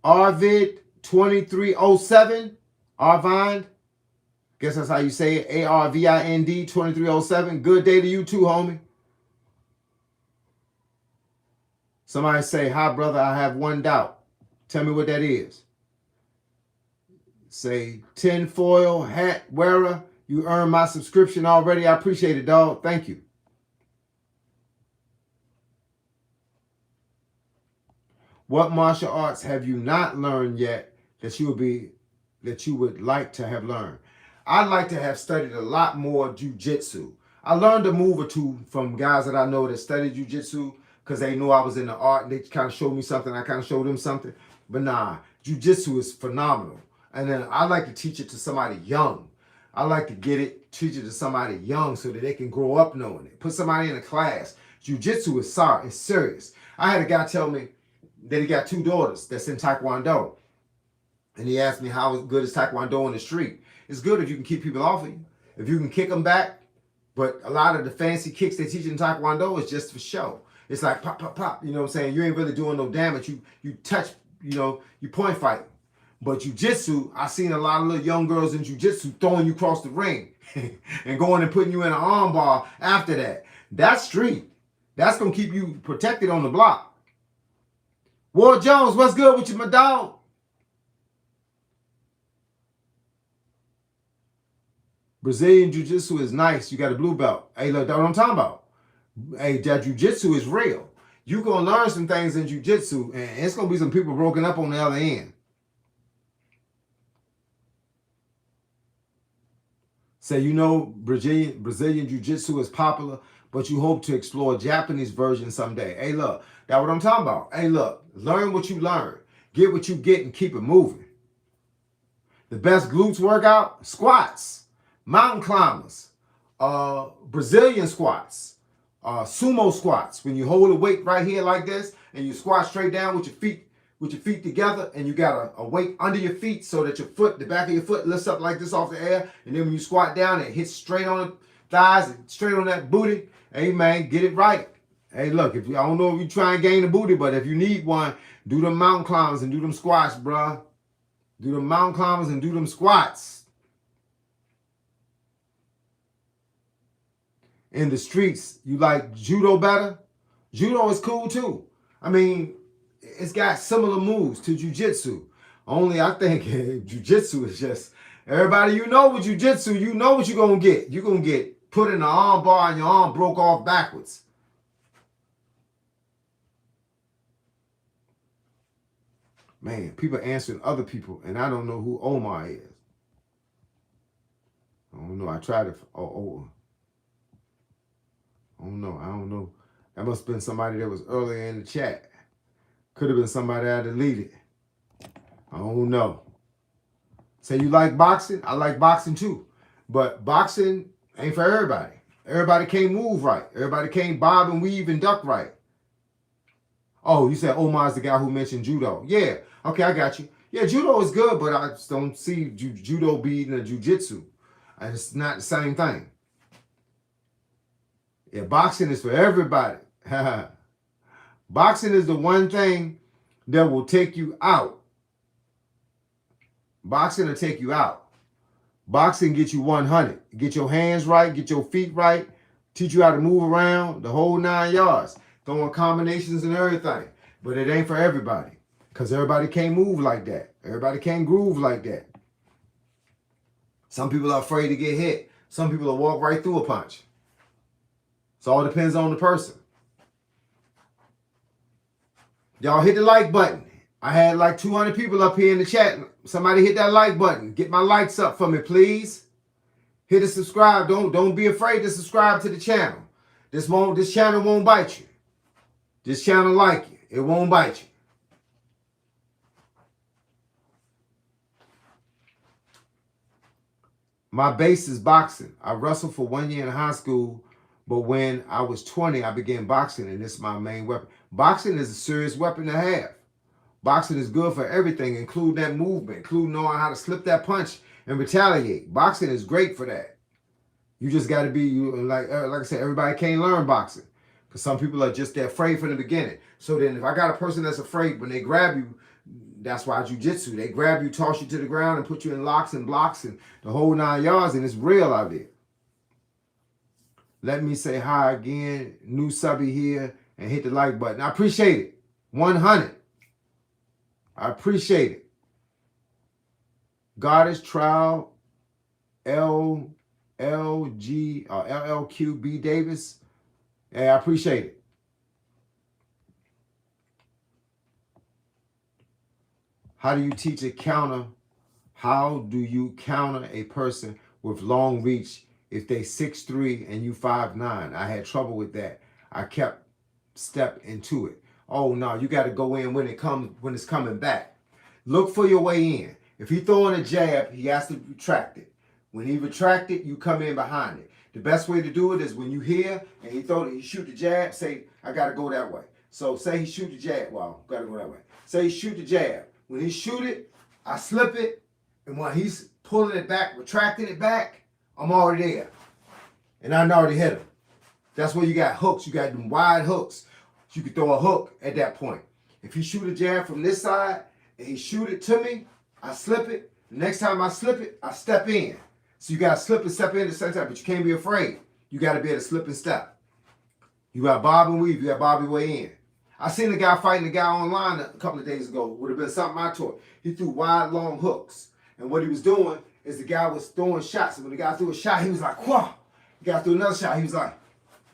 Arvid 2307. Arvind. Guess that's how you say it. ARVIND 2307. Good day to you too, homie. Somebody say, hi, brother, I have one doubt. Tell me what that is. Say, tinfoil hat wearer, you earned my subscription already. I appreciate it, dog. Thank you. What martial arts have you not learned yet that you would like to have learned? I'd like to have studied a lot more jiu-jitsu. I learned a move or two from guys that I know that studied jiu-jitsu because they knew I was in the art and they kind of showed me something. I kind of showed them something. But nah, jiu-jitsu is phenomenal. And then I like to teach it to somebody young. I like to teach it to somebody young so that they can grow up knowing it. Put somebody in a class. Jiu-jitsu is serious. I had a guy tell me that he got 2 daughters that's in Taekwondo. And he asked me how good is Taekwondo in the street. It's good if you can keep people off of you. If you can kick them back. But a lot of the fancy kicks they teach in Taekwondo is just for show. It's like pop, pop, pop. You know what I'm saying? You ain't really doing no damage. You touch, you point fight. But jiu-jitsu, I seen a lot of little young girls in jiu-jitsu throwing you across the ring and going and putting you in an arm bar after that. That's street. That's going to keep you protected on the block. Ward Jones, what's good with you, my dog? Brazilian jiu-jitsu is nice. You got a blue belt. Hey, look, that's what I'm talking about. Hey, that jiu-jitsu is real. You're going to learn some things in jiu-jitsu, and it's going to be some people broken up on the other end. Say, Brazilian jiu-jitsu is popular, but you hope to explore Japanese version someday. Hey, look, that's what I'm talking about. Hey, look, learn what you learn. Get what you get and keep it moving. The best glutes workout, squats. Mountain climbers, Brazilian squats, sumo squats. When you hold a weight right here like this and you squat straight down with your feet together, and you got a weight under your feet so that the back of your foot lifts up like this off the air, and then when you squat down, it hits straight on the thighs and straight on that booty. Hey man, get it right. Hey, look, I don't know if you try and gain a booty, but if you need one, do them mountain climbers and do them squats, bruh. Do them mountain climbers and do them squats. In the streets, you like judo better? Judo is cool too. I mean, it's got similar moves to jiu-jitsu. Only I think jiu-jitsu is just, everybody you know with jiu-jitsu, you know what you're going to get. You're going to get put in the arm bar and your arm broke off backwards. Man, people answering other people, and I don't know who Omar is. I don't know. I tried to, I don't know. That must have been somebody that was earlier in the chat. Could have been somebody I deleted. I don't know. Say you like boxing? I like boxing too. But boxing ain't for everybody. Everybody can't move right. Everybody can't bob and weave and duck right. Oh, you said Omar's the guy who mentioned judo. Yeah. Okay, I got you. Yeah, judo is good, but I just don't see judo being a jiu-jitsu. It's not the same thing. Yeah, boxing is for everybody. Boxing is the one thing that will take you out. Boxing will take you out. Boxing get you 100. Get your hands right, get your feet right, teach you how to move around, the whole 9 yards. Throwing combinations and everything. But it ain't for everybody. Because everybody can't move like that. Everybody can't groove like that. Some people are afraid to get hit. Some people will walk right through a punch. So it all depends on the person. Y'all hit the like button. I had like 200 people up here in the chat. Somebody hit that like button. Get my likes up for me, please. Hit the subscribe. Don't be afraid to subscribe to the channel. This channel won't bite you. This channel like you. It won't bite you. My base is boxing. I wrestled for 1 year in high school, but when I was 20, I began boxing, and this is my main weapon. Boxing is a serious weapon to have. Boxing is good for everything, including that movement, including knowing how to slip that punch and retaliate. Boxing is great for that. You just got to be, like I said, everybody can't learn boxing. Because some people are just afraid from the beginning. So then if I got a person that's afraid, when they grab you, that's why jiu-jitsu. They grab you, toss you to the ground, and put you in locks and blocks and the whole 9 yards, and it's real out there. Let me say hi again. New subby here, and hit the like button. I appreciate it. 100. I appreciate it. Goddess Trial LLQB Davis. Hey, I appreciate it. How do you teach a counter? How do you counter a person with long reach if they 6'3" and you 5'9"? I had trouble with that. I kept step into it. Oh no, you got to go in when it's coming back. Look for your way in. If he throwing a jab, he has to retract it. When he retract it, you come in behind it. The best way to do it is when you hear and he shoot the jab, say, I got to go that way. So say he shoot the jab. Well, got to go that way. Say he shoot the jab. When he shoot it, I slip it. And when he's pulling it back, retracting it back, I'm already there. And I already hit him. That's where you got hooks. You got them wide hooks. You can throw a hook at that point. If he shoot a jab from this side and he shoot it to me, I slip it. The next time I slip it, I step in. So you got to slip and step in at the same time, but you can't be afraid. You got to be able to slip and step. You got bob and weave. You got Bobby way in. I seen a guy fighting a guy online a couple of days ago. Would have been something I taught. He threw wide, long hooks. And what he was doing is the guy was throwing shots. And when the guy threw a shot, he was like, wah. The guy threw another shot. He was like,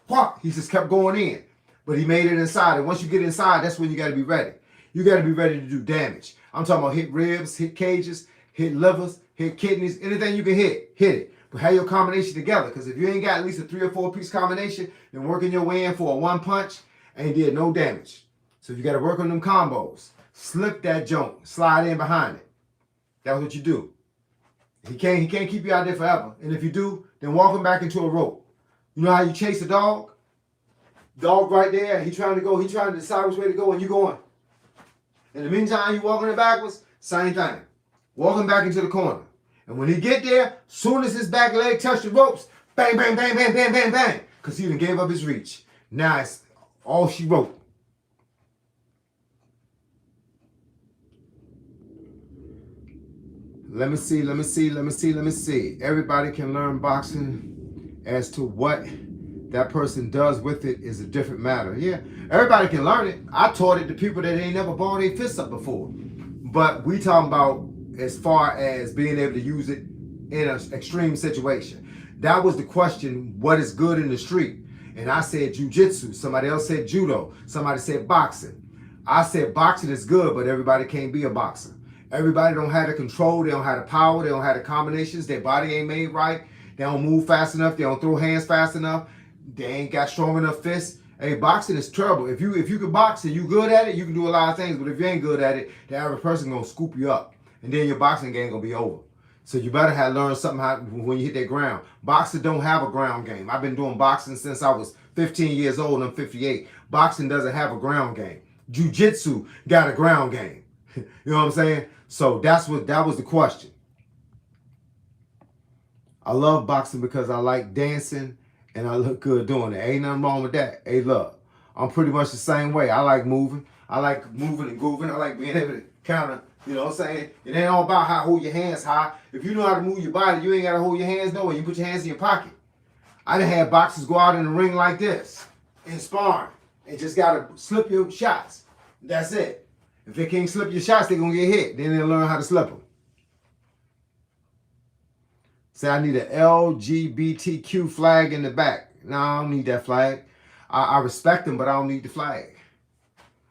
wah. He just kept going in. But he made it inside. And once you get inside, that's when you got to be ready. You got to be ready to do damage. I'm talking about hit ribs, hit cages, hit livers, hit kidneys, anything you can hit it. But have your combination together. Because if you ain't got at least a 3 or 4 piece combination, then working your way in for a one punch ain't did no damage. So you got to work on them combos. Slip that joint. Slide in behind it. That's what you do. He can't keep you out there forever. And if you do, then walk him back into a rope. You know how you chase a dog? Dog right there, he trying to decide which way to go, and you going. In the meantime, you walking it backwards, same thing. Walk him back into the corner. And when he get there, soon as his back leg touch the ropes, bang, bang, bang, bang, bang, bang, bang. Because he done gave up his reach. Now it's all she wrote. Let me see. Everybody can learn boxing. As to what that person does with it is a different matter. Yeah, everybody can learn it. I taught it to people that ain't never balled their fists up before. But we talking about as far as being able to use it in an extreme situation. That was the question, what is good in the street? And I said jiu-jitsu. Somebody else said judo. Somebody said boxing. I said boxing is good, but everybody can't be a boxer. Everybody don't have the control. They don't have the power. They don't have the combinations. Their body ain't made right. They don't move fast enough. They don't throw hands fast enough. They ain't got strong enough fists. Hey, boxing is terrible. If you can box and you good at it, you can do a lot of things. But if you ain't good at it, the average person gonna scoop you up, and then your boxing game gonna be over. So you better have learned something how, when you hit that ground. Boxers don't have a ground game. I've been doing boxing since I was 15 years old and I'm 58. Boxing doesn't have a ground game. Jiu-jitsu got a ground game. You know what I'm saying? So that was the question. I love boxing because I like dancing and I look good doing it. Ain't nothing wrong with that. Hey, look, I'm pretty much the same way. I like moving. I like moving and grooving. I like being able to kind of, you know what I'm saying? It ain't all about how to hold your hands high. If you know how to move your body, you ain't got to hold your hands nowhere. You put your hands in your pocket. I done had boxers go out in the ring like this and sparring and just got to slip your shots. That's it. If they can't slip your shots, they're going to get hit. Then they'll learn how to slip them. Say, I need an LGBTQ flag in the back. No, I don't need that flag. I respect them, but I don't need the flag.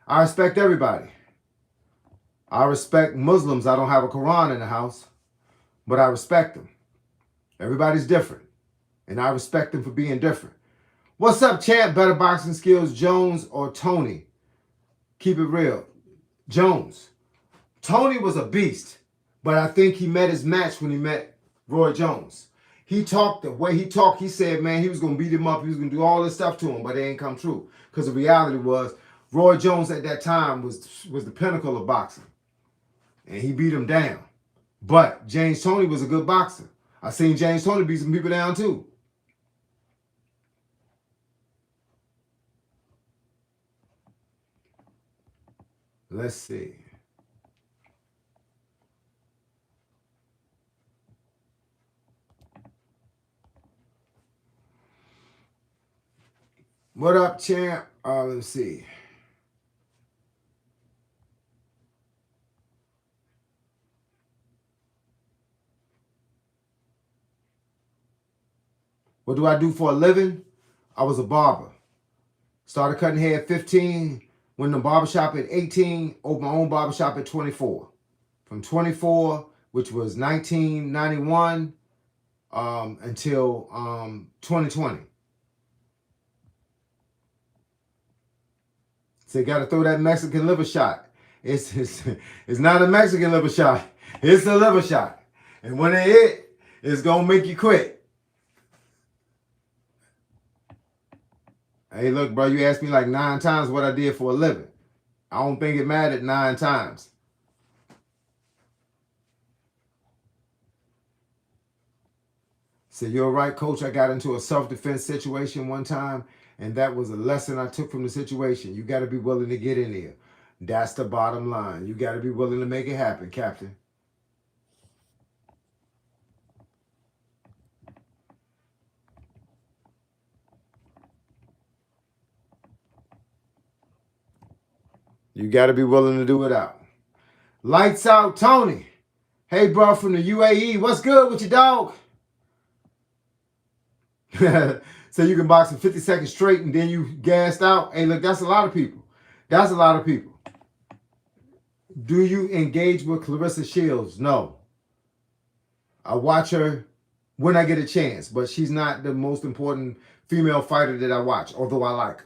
I respect everybody. I respect Muslims. I don't have a Quran in the house, but I respect them. Everybody's different, and I respect them for being different. What's up, champ? Better boxing skills, Jones or Tony? Keep it real. Jones. Tony was a beast, but I think he met his match when he met Roy Jones. He talked the way he talked. He said, man, he was going to beat him up. He was going to do all this stuff to him, but it ain't come true. Because the reality was, Roy Jones at that time was the pinnacle of boxing. And he beat him down. But James Toney was a good boxer. I seen James Toney beat some people down too. Let's see. What up, champ? Let's see. What do I do for a living? I was a barber. Started cutting hair at 15, went to the barbershop at 18, opened my own barbershop at 24. From 24, which was 1991, until 2020. So you got to throw that Mexican liver shot. It's not a Mexican liver shot. It's a liver shot. And when it hit, it's going to make you quit. Hey, look, bro, you asked me like 9 times what I did for a living. I don't think it mattered 9 times. So you're right, coach. I got into a self-defense situation one time, and that was a lesson I took from the situation. You got to be willing to get in there. That's the bottom line. You got to be willing to make it happen, Captain. You got to be willing to do it out. Lights out, Tony. Hey, bro, from the UAE. What's good with you, dog? So you can box in 50 seconds straight and then you gassed out. Hey, look, that's a lot of people. That's a lot of people. Do you engage with Claressa Shields? No. I watch her when I get a chance, but she's not the most important female fighter that I watch, although I like her.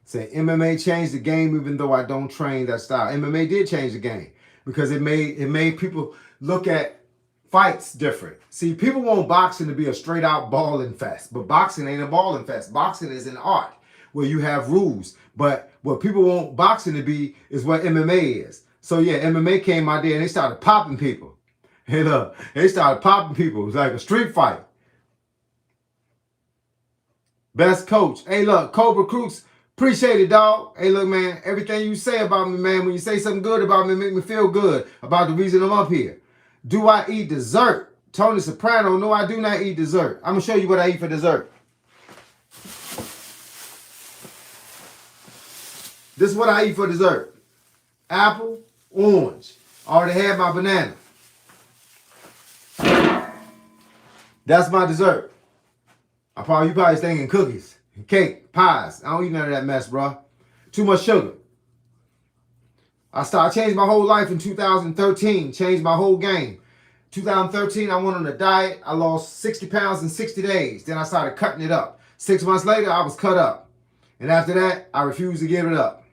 Say MMA changed the game, even though I don't train that style. MMA did change the game because it made people look at fights different. See, people want boxing to be a straight out balling fest, but boxing ain't a balling fest. Boxing is an art where you have rules. But what people want boxing to be is what MMA is. So yeah, MMA came out there and they started popping people. And they started popping people. It was like a street fight. Best coach. Hey, look, Cobra Cruz. Appreciate it, dog. Hey, look, man, everything you say about me, man, when you say something good about me, make me feel good about the reason I'm up here. Do I eat dessert? Tony Soprano, no, I do not eat dessert. I'm going to show you what I eat for dessert. This is what I eat for dessert. Apple, orange. I already had my banana. That's my dessert. You probably thinking cookies, cake, pies. I don't eat none of that mess, bro. Too much sugar. I changed my whole life in 2013. Changed my whole game. 2013, I went on a diet. I lost 60 pounds in 60 days. Then I started cutting it up. 6 months later, I was cut up. And after that, I refused to give it up.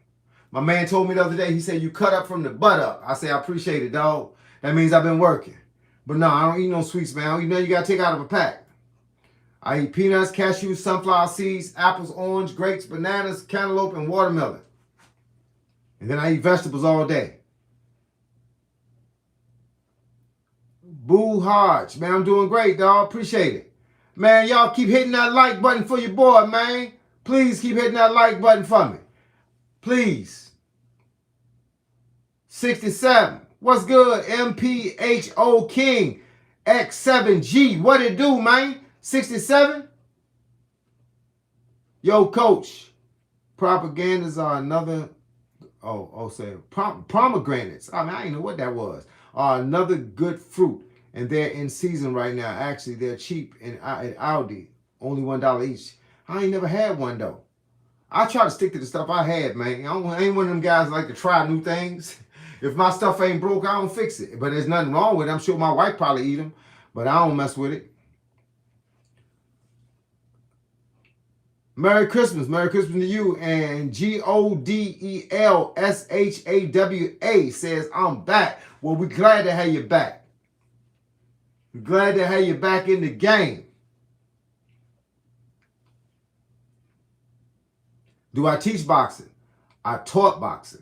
My man told me the other day, he said, you cut up from the butt up. I say, I appreciate it, dog. That means I've been working. But no, I don't eat no sweets, man. I don't eat nothing you got to take out of a pack. I eat peanuts, cashews, sunflower seeds, apples, orange, grapes, bananas, cantaloupe, and watermelon. And then I eat vegetables all day. Boo Hodge, man, I'm doing great, dog. Appreciate it. Man, y'all keep hitting that like button for your boy, man. Please keep hitting that like button for me. Please. 67. What's good? MPHO King X7G. What it do, man? 67? Yo, coach. Propagandas are another... pomegranates. I mean, I didn't know what that was. Are another good fruit. And they're in season right now. Actually, they're cheap at Aldi. Only $1 each. I ain't never had one, though. I try to stick to the stuff I had, man. I ain't one of them guys that like to try new things. If my stuff ain't broke, I don't fix it. But there's nothing wrong with it. I'm sure my wife probably eat them. But I don't mess with it. Merry Christmas. Merry Christmas to you. And GODELSHAWA says, I'm back. Well, we're glad to have you back. We're glad to have you back in the game. Do I teach boxing? I taught boxing.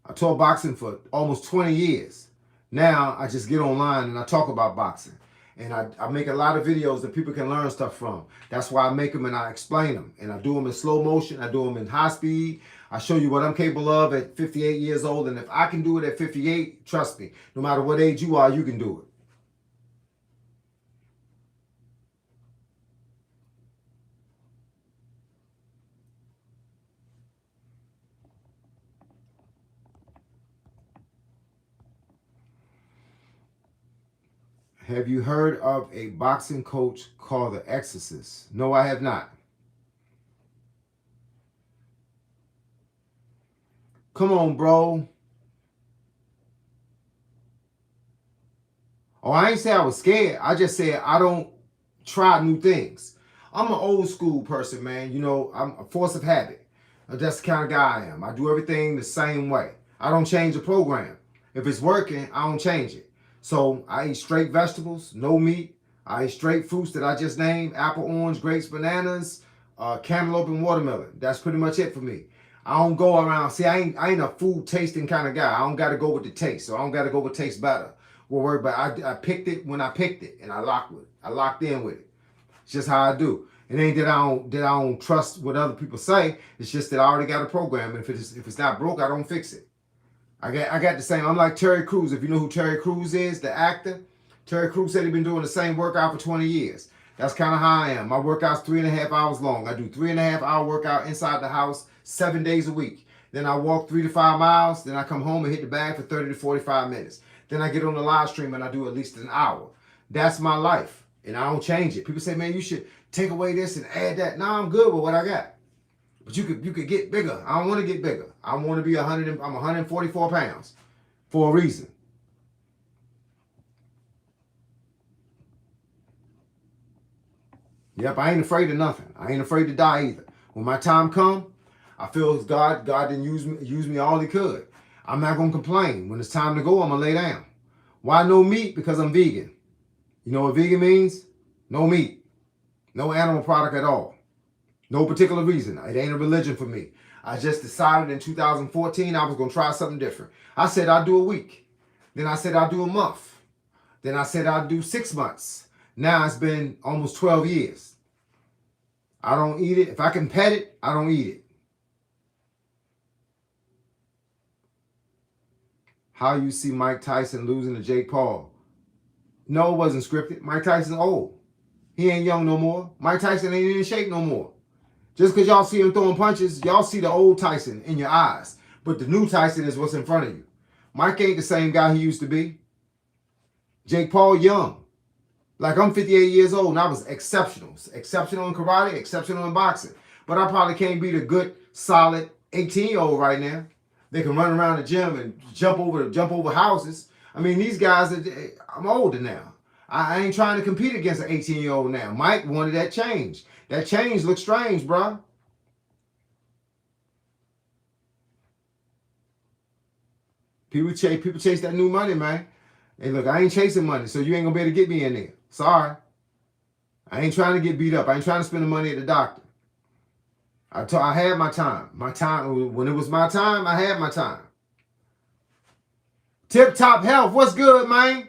I taught boxing for almost 20 years. Now I just get online and I talk about boxing. And I make a lot of videos that people can learn stuff from. That's why I make them and I explain them. And I do them in slow motion. I do them in high speed. I show you what I'm capable of at 58 years old. And if I can do it at 58, trust me, no matter what age you are, you can do it. Have you heard of a boxing coach called The Exorcist? No, I have not. Come on, bro. Oh, I ain't say I was scared. I just said I don't try new things. I'm an old school person, man. You know, I'm a force of habit. That's the kind of guy I am. I do everything the same way. I don't change the program. If it's working, I don't change it. So I eat straight vegetables, no meat. I eat straight fruits that I just named: apple, orange, grapes, bananas, cantaloupe, and watermelon. That's pretty much it for me. I don't go around. See, I ain't a food tasting kind of guy. I don't got to go with the taste. So I don't got to go with taste better. But I picked it when I picked it, and I locked with it. I locked in with it. It's just how I do. It ain't that I don't trust what other people say. It's just that I already got a program. And if it's not broke, I don't fix it. I got the same. I'm like Terry Crews. If you know who Terry Crews is, the actor, Terry Crews said he's been doing the same workout for 20 years. That's kind of how I am. My workout's 3.5 hours long. I do 3.5 hour workout inside the house 7 days a week. Then I walk 3 to 5 miles. Then I come home and hit the bag for 30 to 45 minutes. Then I get on the live stream and I do at least an hour. That's my life. And I don't change it. People say, man, you should take away this and add that. No, I'm good with what I got. But you could get bigger. I don't want to get bigger. I want to be 100. I'm 144 pounds for a reason. Yep, I ain't afraid of nothing. I ain't afraid to die either. When my time come, I feel God didn't use me all he could. I'm not gonna complain. When it's time to go, I'm gonna lay down. Why no meat? Because I'm vegan. You know what vegan means? No meat. No animal product at all. No particular reason. It ain't a religion for me. I just decided in 2014 I was going to try something different. I said I'd do a week. Then I said I'd do a month. Then I said I'd do 6 months. Now it's been almost 12 years. I don't eat it. If I can pet it, I don't eat it. How you see Mike Tyson losing to Jake Paul? No, it wasn't scripted. Mike Tyson's old. He ain't young no more. Mike Tyson ain't in shape no more. Just because y'all see him throwing punches, y'all see the old Tyson in your eyes. But the new Tyson is what's in front of you. Mike ain't the same guy he used to be. Jake Paul, young. Like, I'm 58 years old and I was exceptional. Exceptional in karate, exceptional in boxing. But I probably can't beat a good, solid 18-year-old right now. They can run around the gym and jump over houses. I mean, these guys, I'm older now. I ain't trying to compete against an 18-year-old now. Mike wanted that change. That change looks strange, bro. People chase that new money, man. Hey, look, I ain't chasing money, so you ain't gonna be able to get me in there. Sorry. I ain't trying to get beat up. I ain't trying to spend the money at the doctor. I had my time. My time, when it was my time, I had my time. Tip Top Health, what's good, man?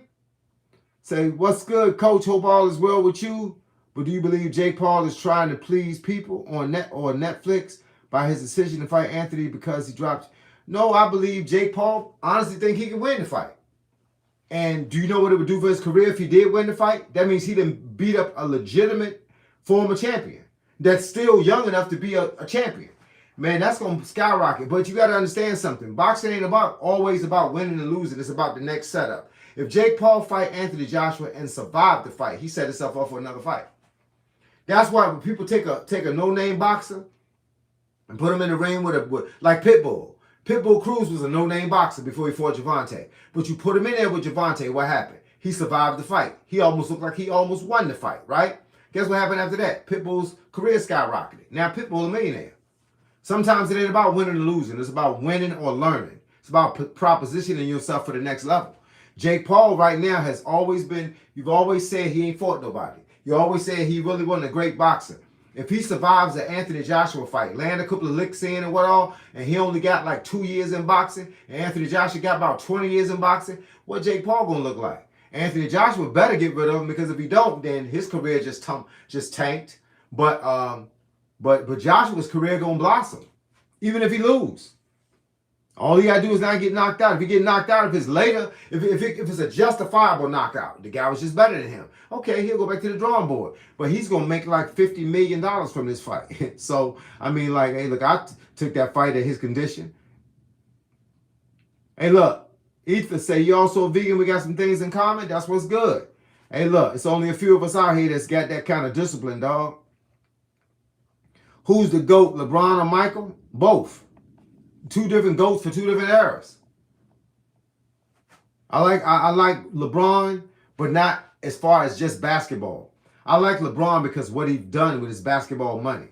Say, what's good, Coach? Hope all is well with you. But do you believe Jake Paul is trying to please people on Netflix by his decision to fight Anthony because he dropped? No, I believe Jake Paul honestly think he can win the fight. And do you know what it would do for his career if he did win the fight? That means he didn't beat up a legitimate former champion that's still young enough to be a champion. Man, that's going to skyrocket. But you got to understand something. Boxing ain't always about winning and losing. It's about the next setup. If Jake Paul fight Anthony Joshua and survive the fight, he set himself up for another fight. That's why when people take a no-name boxer and put him in the ring with like Pitbull. Pitbull Cruz was a no-name boxer before he fought Gervonta. But you put him in there with Gervonta, what happened? He survived the fight. He almost looked like he almost won the fight, right? Guess what happened after that? Pitbull's career skyrocketed. Now Pitbull a millionaire. Sometimes it ain't about winning or losing. It's about winning or learning. It's about propositioning yourself for the next level. Jake Paul right now has always been, you've always said he ain't fought nobody. You always said he really wasn't a great boxer. If he survives the Anthony Joshua fight, land a couple of licks in and what all, and he only got like 2 years in boxing, and Anthony Joshua got about 20 years in boxing, what Jake Paul gonna look like? Anthony Joshua better get rid of him, because if he don't, then his career just tanked. But Joshua's career gonna blossom, even if he lose. All he gotta do is not get knocked out. If he get knocked out, if it's later, if it's a justifiable knockout, the guy was just better than him. Okay, he'll go back to the drawing board. But he's gonna make like $50 million from this fight. So I mean, like, hey, look, I took that fight at his condition. Hey, look, Ether say you also vegan. We got some things in common. That's what's good. Hey, look, it's only a few of us out here that's got that kind of discipline, dog. Who's the GOAT, LeBron or Michael? Both. Two different GOATs for two different eras. I like LeBron, but not as far as just basketball. I like LeBron because what he's done with his basketball money.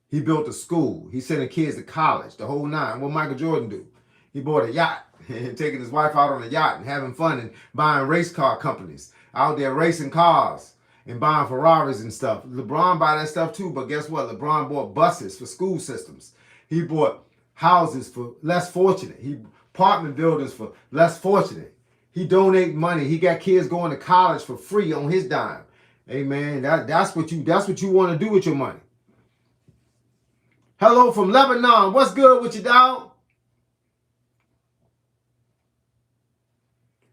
He built a school. He's sending kids to college, the whole nine. What Michael Jordan do? He bought a yacht and taking his wife out on a yacht and having fun and buying race car companies out there racing cars and buying Ferraris and stuff. LeBron buy that stuff too, but guess what? LeBron bought buses for school systems. He bought houses for less fortunate. He apartment buildings for less fortunate. He donate money. He got kids going to college for free on his dime. Hey man, that's what you want to do with your money. Hello from Lebanon. What's good with you, dog?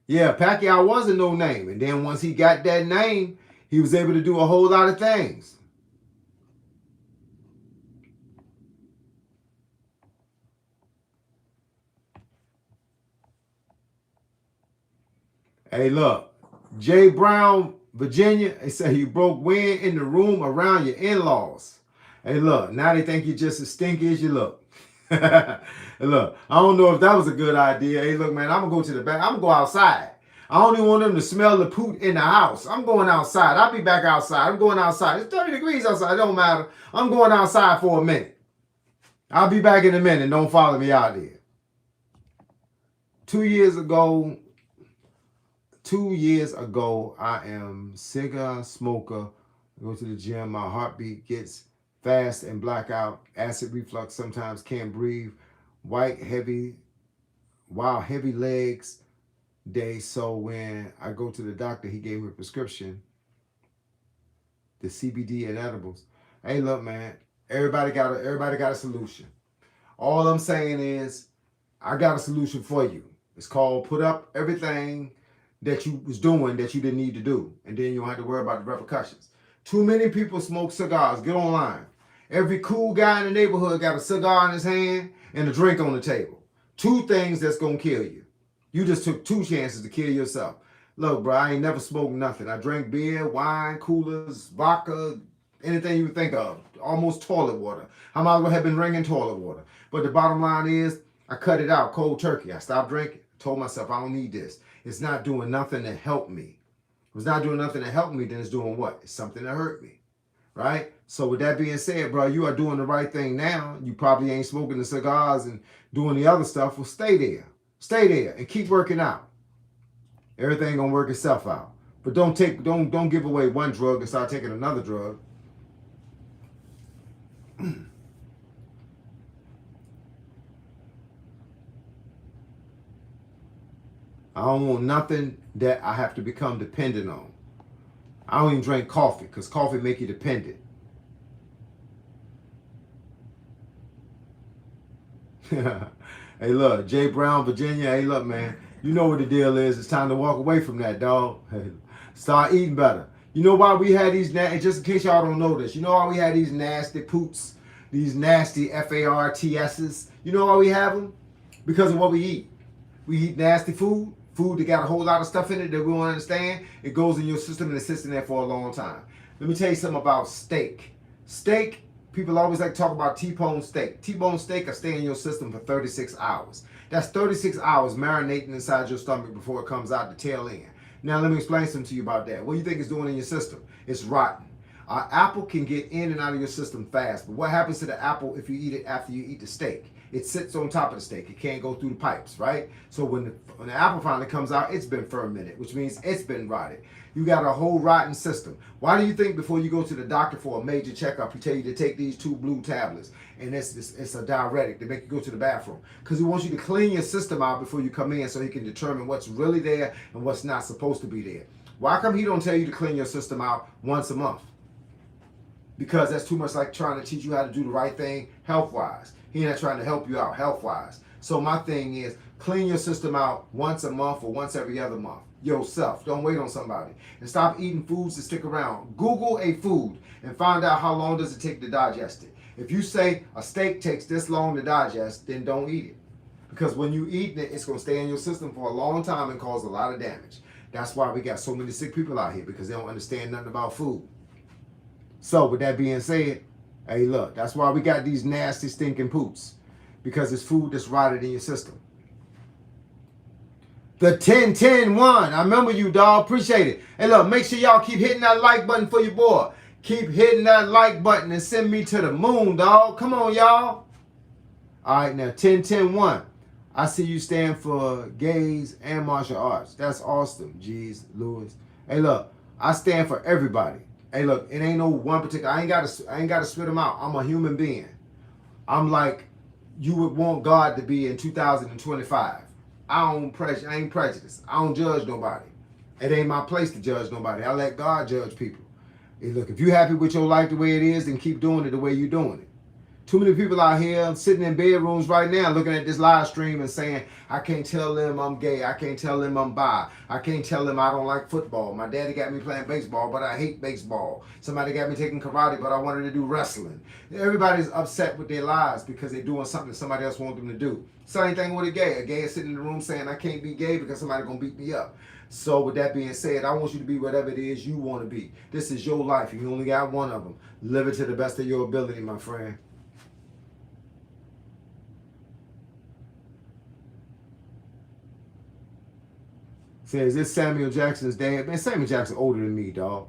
Yeah, Pacquiao was a no name, and then once he got that name, he was able to do a whole lot of things. Hey, look, Jay Brown, Virginia, they say you broke wind in the room around your in-laws. Hey, look, now they think you're just as stinky as you look. Hey, look, I don't know if that was a good idea. Hey, look, man, I'm going to go to the back. I'm going to go outside. I don't even want them to smell the poop in the house. I'm going outside. I'll be back outside. I'm going outside. It's 30 degrees outside. It don't matter. I'm going outside for a minute. I'll be back in a minute. Don't follow me out there. 2 years ago, I am cigar smoker. I go to the gym. My heartbeat gets fast and blackout. Acid reflux. Sometimes can't breathe. Heavy legs day. So when I go to the doctor, he gave me a prescription, the CBD and edibles. Hey, look, man. Everybody got a solution. All I'm saying is, I got a solution for you. It's called put up everything that you was doing that you didn't need to do, and then you don't have to worry about the repercussions. Too many people smoke cigars. Get online. Every cool guy in the neighborhood got a cigar in his hand and a drink on the table. Two things that's gonna kill you. You just took two chances to kill yourself. Look, bro, I ain't never smoked nothing. I drank beer, wine, coolers, vodka, anything you think of. Almost toilet water. I might as well have been drinking toilet water. But the bottom line is, I cut it out cold turkey. I stopped drinking. Told myself I don't need this. It's not doing nothing to help me. If it's not doing nothing to help me, then it's doing what? It's something to hurt me, right? So with that being said, bro, you are doing the right thing now. You probably ain't smoking the cigars and doing the other stuff. Well, stay there. Stay there and keep working out. Everything gonna work itself out. But don't give away one drug and start taking another drug. I don't want nothing that I have to become dependent on. I don't even drink coffee because coffee make you dependent. Hey, look, Jay Brown, Virginia. Hey, look, man. You know what the deal is. It's time to walk away from that, dog. Start eating better. You know why we had these, just in case y'all don't know this, you know why we had these nasty poots, these nasty FARTSs? You know why we have them? Because of what we eat. We eat nasty food that got a whole lot of stuff in it that we don't understand. It goes in your system and it sits in there for a long time. Let me tell you something about steak. Steak, people always like to talk about T-bone steak. T-bone steak will stay in your system for 36 hours. That's 36 hours marinating inside your stomach before it comes out the tail end. Now let me explain something to you about that. What do you think it's doing in your system? It's rotten. Apple can get in and out of your system fast, but what happens to the apple if you eat it after you eat the steak? It sits on top of the steak. It can't go through the pipes, right? So when the apple finally comes out, it's been fermented, which means it's been rotted. You got a whole rotten system. Why do you think before you go to the doctor for a major checkup, he tell you to take these 2 blue tablets, and it's a diuretic to make you go to the bathroom? Because he wants you to clean your system out before you come in so he can determine what's really there and what's not supposed to be there. Why come he don't tell you to clean your system out once a month? Because that's too much like trying to teach you how to do the right thing health-wise. He's not trying to help you out health-wise. So my thing is, clean your system out once a month or once every other month. Yourself. Don't wait on somebody. And stop eating foods that stick around. Google a food and find out how long does it take to digest it. If you say a steak takes this long to digest, then don't eat it. Because when you eat it, it's going to stay in your system for a long time and cause a lot of damage. That's why we got so many sick people out here, because they don't understand nothing about food. So with that being said, hey, look, that's why we got these nasty stinking poops, because it's food that's rotted in your system. The 10-10-1. I remember you, dog. Appreciate it. Hey, look, make sure y'all keep hitting that like button for your boy. Keep hitting that like button and send me to the moon, dog. Come on, y'all. All right, now 10-10-1. I see you stand for gays and martial arts. That's awesome, G's, Lewis. Hey, look, I stand for everybody. Hey, look, it ain't no one particular. I ain't gotta spit them out. I'm a human being. I'm like you would want God to be in 2025. I ain't prejudiced. I don't judge nobody. It ain't my place to judge nobody. I let God judge people. Hey, look, if you happy with your life the way it is, then keep doing it the way you're doing it. Too many people out here sitting in bedrooms right now looking at this live stream and saying, I can't tell them I'm gay. I can't tell them I'm bi. I can't tell them I don't like football. My daddy got me playing baseball, but I hate baseball. Somebody got me taking karate, but I wanted to do wrestling. Everybody's upset with their lives because they're doing something somebody else wants them to do. Same thing with a gay. A gay is sitting in the room saying, I can't be gay because somebody's going to beat me up. So with that being said, I want you to be whatever it is you want to be. This is your life. You only got one of them. Live it to the best of your ability, my friend. Says this Samuel Jackson's dad. Man, Samuel Jackson older than me, dog.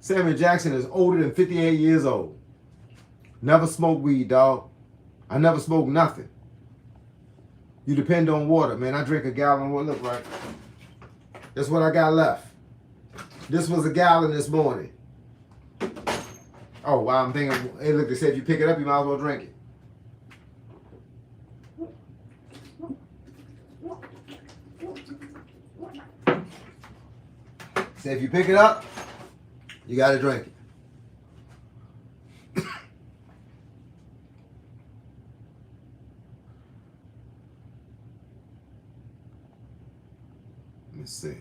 Samuel Jackson is older than 58 years old. Never smoked weed, dog. I never smoked nothing. You depend on water, man. I drink a gallon of water. Look, right. That's what I got left. This was a gallon this morning. Oh, wow. I'm thinking, hey, look, they said if you pick it up, you might as well drink it. Say if you pick it up, you got to drink it. Let's see.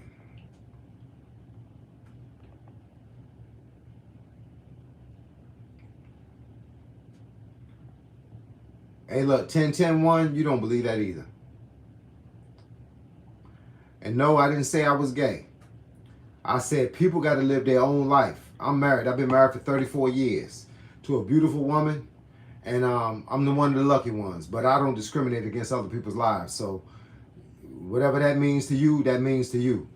Hey, look, 10-10-1, you don't believe that either. And no, I didn't say I was gay. I said people got to live their own life. I'm married. I've been married for 34 years to a beautiful woman, and I'm the one of the lucky ones. But I don't discriminate against other people's lives. So whatever that means to you, that means to you.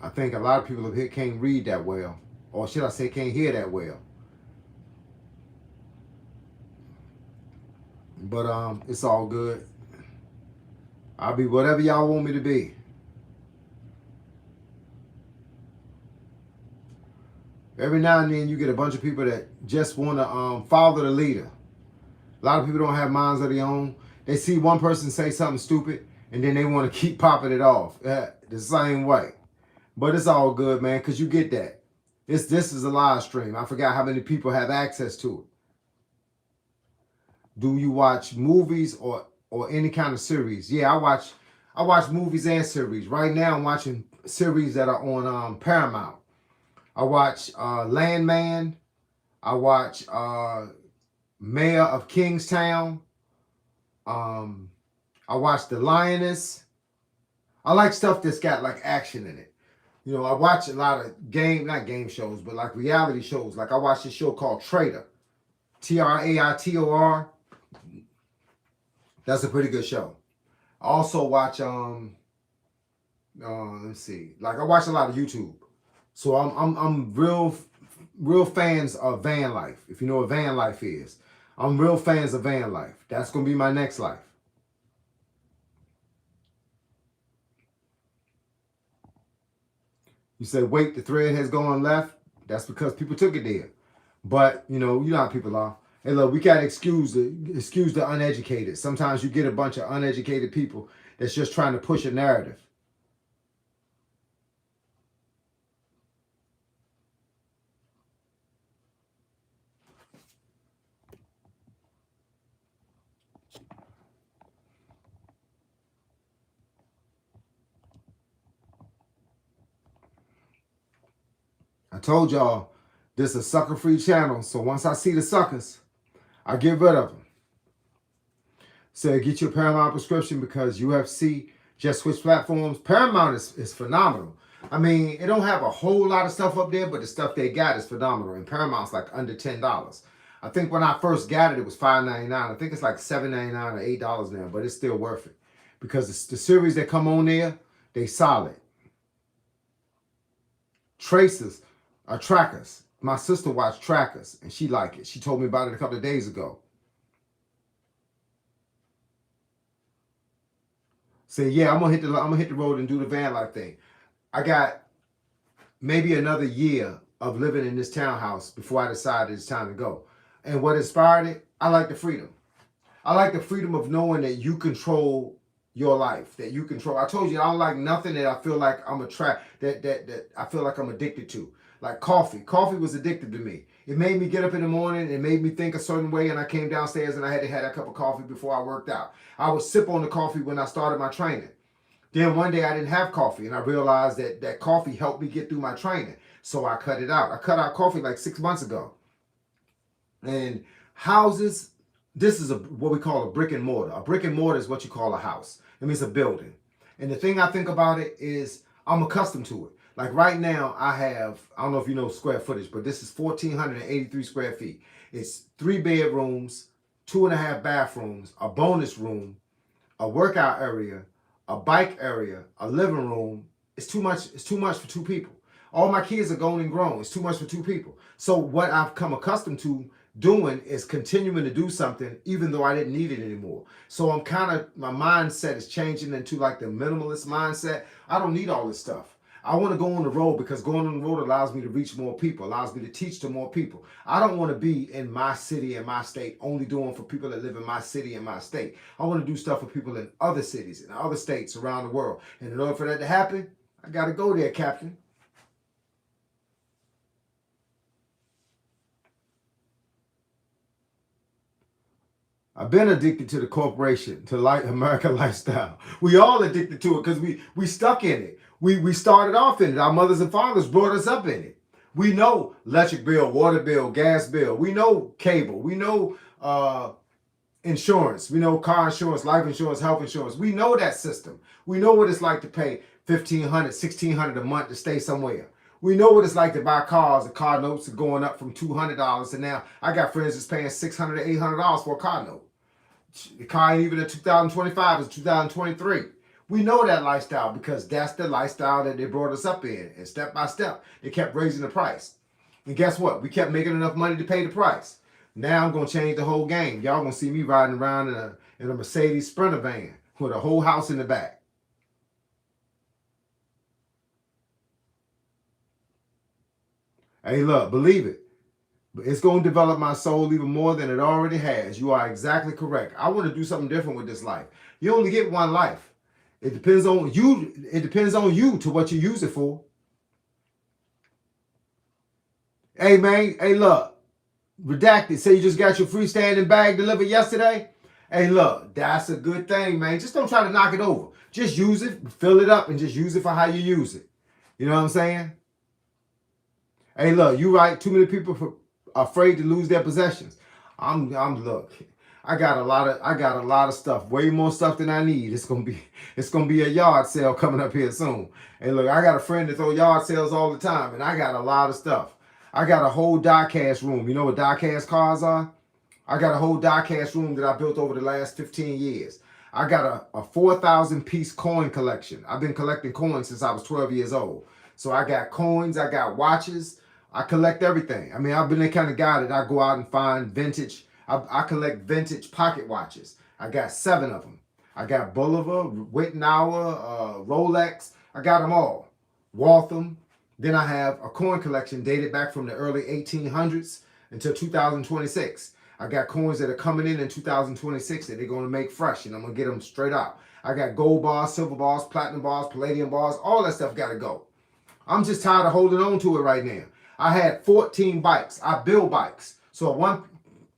I think a lot of people up here can't read that well, or should I say can't hear that well. But it's all good. I'll be whatever y'all want me to be. Every now and then you get a bunch of people that just want to follow the leader. A lot of people don't have minds of their own. They see one person say something stupid, and then they want to keep popping it off the same way. But it's all good, man, because you get that. This is a live stream. I forgot how many people have access to it. Do you watch movies or any kind of series? Yeah, I watch movies and series. Right now I'm watching series that are on Paramount. I watch Landman. I watch Mayor of Kingstown. I watch The Lioness. I like stuff that's got like action in it. You know, I watch a lot of not game shows, but like reality shows. Like I watch this show called Traitor. Traitor. That's a pretty good show. I also watch let's see. Like I watch a lot of YouTube. So I'm real fans of van life. If you know what van life is. I'm real fans of van life. That's gonna be my next life. You said, wait, the thread has gone left. That's because people took it there. But, you know how people are. Hey, look, we got to excuse the uneducated. Sometimes you get a bunch of uneducated people that's just trying to push a narrative. I told y'all this is a sucker-free channel, so once I see the suckers, I get rid of them. So get your Paramount prescription because UFC just switched platforms. Paramount is phenomenal. I mean, it don't have a whole lot of stuff up there, but the stuff they got is phenomenal. And Paramount's like under $10. I think when I first got it, it was $5.99. I think it's like $7.99 or $8 now, but it's still worth it because the series that come on there, they solid. Traces are Trackers. My sister watched Trackers and she liked it. She told me about it a couple of days ago. Say, yeah, I'm gonna hit the road and do the van life thing. I got maybe another year of living in this townhouse before I decided it's time to go. And what inspired it? I like the freedom. I like the freedom of knowing that you control your life, that you control. I told you I don't like nothing that I feel like I'm that I feel like I'm addicted to. Like coffee. Coffee was addictive to me. It made me get up in the morning. It made me think a certain way. And I came downstairs and I had to have a cup of coffee before I worked out. I would sip on the coffee when I started my training. Then one day I didn't have coffee and I realized that coffee helped me get through my training. So I cut it out. I cut out coffee like 6 months ago. And houses, this is what we call a brick and mortar. A brick and mortar is what you call a house. It means a building. And the thing I think about it is I'm accustomed to it. Like right now I don't know if you know square footage, but this is 1,483 square feet. It's 3 bedrooms, 2.5 bathrooms, a bonus room, a workout area, a bike area, a living room. It's too much for 2 people. All my kids are grown and grown. It's too much for 2 people. So what I've come accustomed to doing is continuing to do something even though I didn't need it anymore. So my mindset is changing into like the minimalist mindset. I don't need all this stuff. I want to go on the road because going on the road allows me to reach more people, allows me to teach to more people. I don't want to be in my city and my state only doing for people that live in my city and my state. I want to do stuff for people in other cities and other states around the world. And in order for that to happen, I got to go there, Captain. I've been addicted to the corporation, to American lifestyle. We all addicted to it because we stuck in it. We started off in it. Our mothers and fathers brought us up in it. We know electric bill, water bill, gas bill. We know cable. We know insurance. We know car insurance, life insurance, health insurance. We know that system. We know what it's like to pay $1,500, $1,600 a month to stay somewhere. We know what it's like to buy cars. The car notes are going up from $200 to now. I got friends that's paying $600 to $800 for a car note. The car ain't even a 2025, it's 2023. We know that lifestyle because that's the lifestyle that they brought us up in. And step by step, they kept raising the price. And guess what? We kept making enough money to pay the price. Now I'm going to change the whole game. Y'all going to see me riding around in a Mercedes Sprinter van with a whole house in the back. Hey, look, believe it. It's going to develop my soul even more than it already has. You are exactly correct. I want to do something different with this life. You only get one life. It depends on you. It depends on you to what you use it for. Hey, man. Hey, look. Redacted. Say you just got your freestanding bag delivered yesterday. Hey, look. That's a good thing, man. Just don't try to knock it over. Just use it, fill it up, and just use it for how you use it. You know what I'm saying? Hey, look. You right. Too many people afraid to lose their possessions. Look, I got a lot of stuff, way more stuff than I need. It's gonna be a yard sale coming up here soon. And look, I got a friend that throw yard sales all the time, and I got a lot of stuff. I got a whole die-cast room. You know what die-cast cars are? I got a whole die-cast room that I built over the last 15 years. I got a 4,000 piece coin collection. I've been collecting coins since I was 12 years old. So I got coins, I got watches, I collect everything. I mean, I've been the kind of guy that I go out and find vintage. I collect vintage pocket watches. I got 7 of them. I got Bulliver, Wittenauer, Rolex. I got them all. Waltham. Then I have a coin collection dated back from the early 1800s until 2026. I got coins that are coming in 2026 that they're going to make fresh, and I'm going to get them straight out. I got gold bars, silver bars, platinum bars, palladium bars. All that stuff got to go. I'm just tired of holding on to it right now. I had 14 bikes. I build bikes. So at one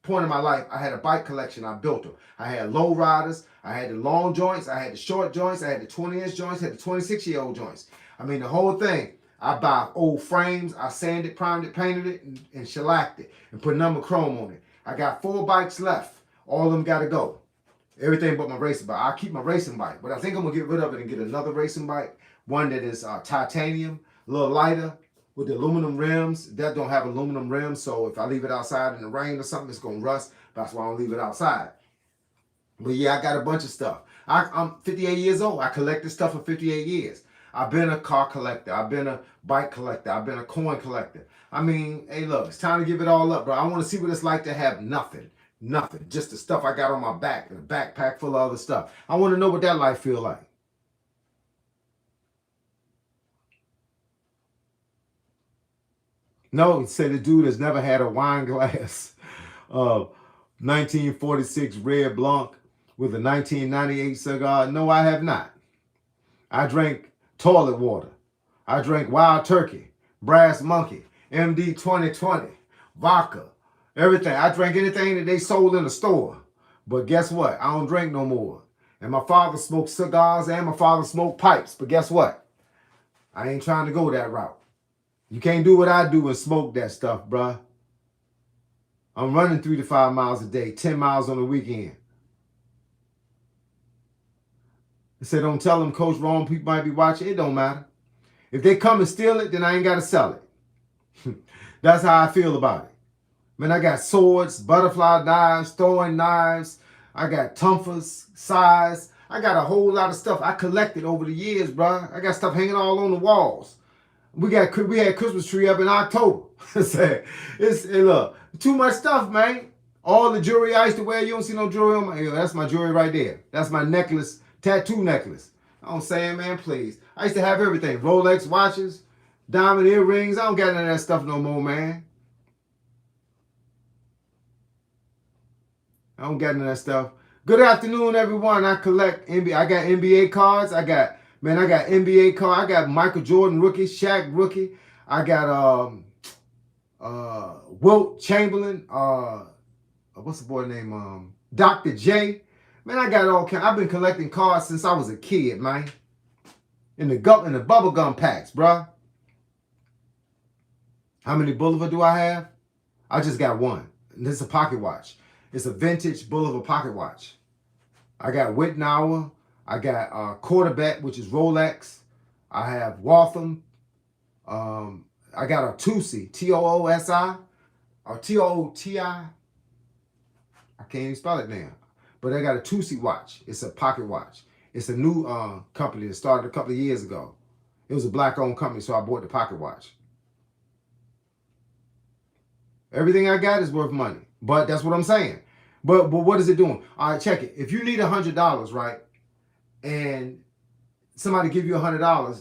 point in my life, I had a bike collection. I built them. I had low riders. I had the long joints. I had the short joints. I had the 20-inch joints. I had the 26-year-old joints. I mean, the whole thing. I buy old frames. I sanded, primed it, painted it, and shellacked it, and put number chrome on it. I got 4 bikes left. All of them got to go. Everything but my racing bike. I'll keep my racing bike, but I think I'm going to get rid of it and get another racing bike. One that is titanium, a little lighter, with the aluminum rims. That don't have aluminum rims, so if I leave it outside in the rain or something, it's going to rust. That's why I don't leave it outside. But yeah, I got a bunch of stuff. I'm 58 years old. I collected stuff for 58 years. I've been a car collector. I've been a bike collector. I've been a coin collector. I mean, hey, look, it's time to give it all up, bro. I want to see what it's like to have nothing. Nothing. Just the stuff I got on my back and a backpack full of other stuff. I want to know what that life feel like. No, say the dude has never had a wine glass of 1946 Red Blanc with a 1998 cigar. No, I have not. I drank toilet water. I drank Wild Turkey, Brass Monkey, MD 2020, vodka, everything. I drank anything that they sold in the store. But guess what? I don't drink no more. And my father smoked cigars and my father smoked pipes. But guess what? I ain't trying to go that route. You can't do what I do and smoke that stuff, bruh. I'm running 3 to 5 miles a day, 10 miles on the weekend. They said, don't tell them, Coach, wrong people might be watching. It don't matter. If they come and steal it, then I ain't got to sell it. That's how I feel about it. Man, I got swords, butterfly knives, throwing knives. I got tumfers, sais. I got a whole lot of stuff I collected over the years, bruh. I got stuff hanging all on the walls. We had Christmas tree up in October. Look, too much stuff, man. All the jewelry I used to wear, you don't see no jewelry on my. That's my jewelry right there. That's my necklace, tattoo necklace. I'm saying, man, please. I used to have everything: Rolex watches, diamond earrings. I don't got none of that stuff no more, man. I don't got none of that stuff. Good afternoon, everyone. I collect NBA. I got NBA cards. I got NBA cards. I got Michael Jordan rookie, Shaq rookie. I got Wilt Chamberlain. What's the boy name? Dr. J. Man, I got all kinds. I've been collecting cards since I was a kid, man. In the bubblegum packs, bruh. How many Bulliver do I have? I just got one. And this is a pocket watch. It's a vintage Bulliver pocket watch. I got Whitnauer. I got Quarterback, which is Rolex. I have Waltham. I got a Toosie, Toosi, or Tooti. I can't even spell it now. But I got a Toosie watch. It's a pocket watch. It's a new company that started a couple of years ago. It was a black-owned company, so I bought the pocket watch. Everything I got is worth money. But that's what I'm saying. But what is it doing? All right, check it. If you need $100, right, and somebody give you $100,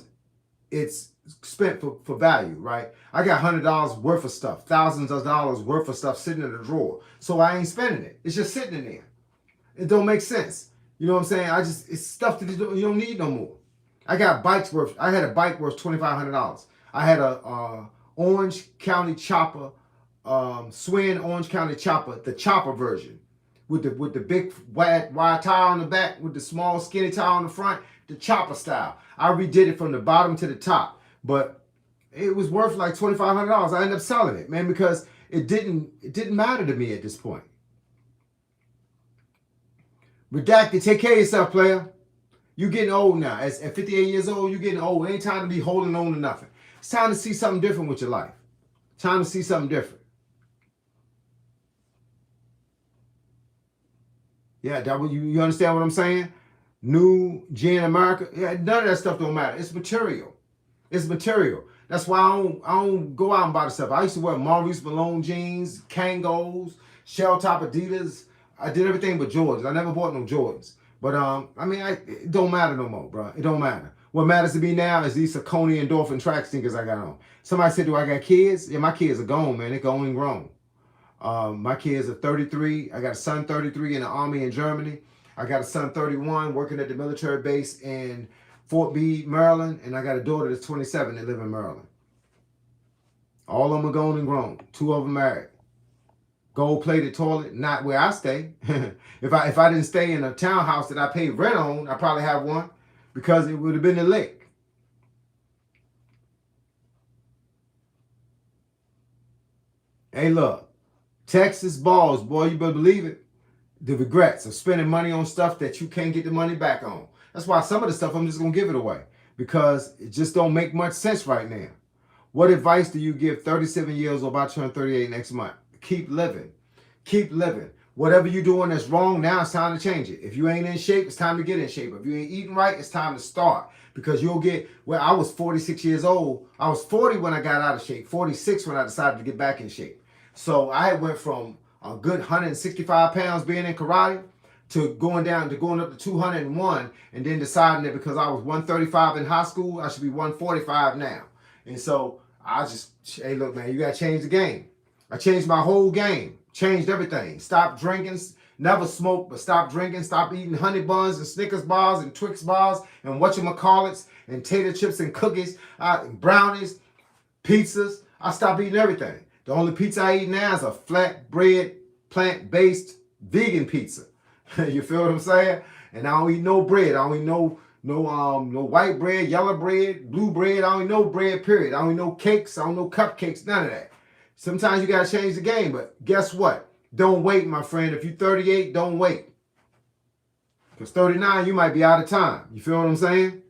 it's spent for value, right? I got $100 worth of stuff, thousands of dollars worth of stuff sitting in the drawer. So I ain't spending it. It's just sitting in there. It don't make sense. You know what I'm saying? it's stuff that you don't need no more. I had a bike worth $2,500. I had a Orange County Chopper, Swin Orange County Chopper, the chopper version, with the big wide tire on the back, with the small skinny tire on the front, the chopper style. I redid it from the bottom to the top, but it was worth like $2,500. I ended up selling it, man, because it didn't matter to me at this point. Redacted, take care of yourself, player. You getting old now. At 58 years old, you getting old. It ain't time to be holding on to nothing. It's time to see something different with your life. Time to see something different. Yeah, you understand what I'm saying? New Gen America. Yeah, none of that stuff don't matter. It's material. It's material. That's why I don't go out and buy the stuff. I used to wear Maurice Malone jeans, Kangos, shell top Adidas. I did everything but Jordans. I never bought no Jordans. But it don't matter no more, bro. It don't matter. What matters to me now is these Saucony Endorphin track sneakers I got on. Somebody said, do I got kids? Yeah, my kids are gone, man. They're going and grown. My kids are 33. I got a son 33 in the Army in Germany. I got a son 31 working at the military base in Fort Meade, Maryland. And I got a daughter that's 27 that live in Maryland. All of them are gone and grown. 2 of them married. Gold-plated toilet, not where I stay. If I didn't stay in a townhouse that I paid rent on, I probably have one because it would have been the lick. Hey, look, Texas balls, boy, you better believe it. The regrets of spending money on stuff that you can't get the money back on. That's why some of the stuff I'm just gonna give it away because it just don't make much sense right now. What advice do you give 37 years old, about to turn 38 next month? Keep living. Keep living. Whatever you're doing that's wrong, now it's time to change it. If you ain't in shape, it's time to get in shape. If you ain't eating right, it's time to start. Because you'll get, well, I was 46 years old. I was 40 when I got out of shape, 46 when I decided to get back in shape. So I went from a good 165 pounds being in karate to going up to 201 and then deciding that because I was 135 in high school, I should be 145 now. And so I just, hey, look, man, you got to change the game. I changed my whole game, changed everything. Stop drinking, never smoke, but stop drinking, stop eating honey buns and Snickers bars and Twix bars and whatchamacallits and tater chips and cookies, and brownies, pizzas. I stopped eating everything. The only pizza I eat now is a flatbread, plant-based vegan pizza. You feel what I'm saying? And I don't eat no bread. I don't eat no white bread, yellow bread, blue bread. I don't eat no bread, period. I don't eat no cakes. I don't know cupcakes, none of that. Sometimes you got to change the game, but guess what? Don't wait, my friend. If you're 38, don't wait. Because 39, you might be out of time. You feel what I'm saying?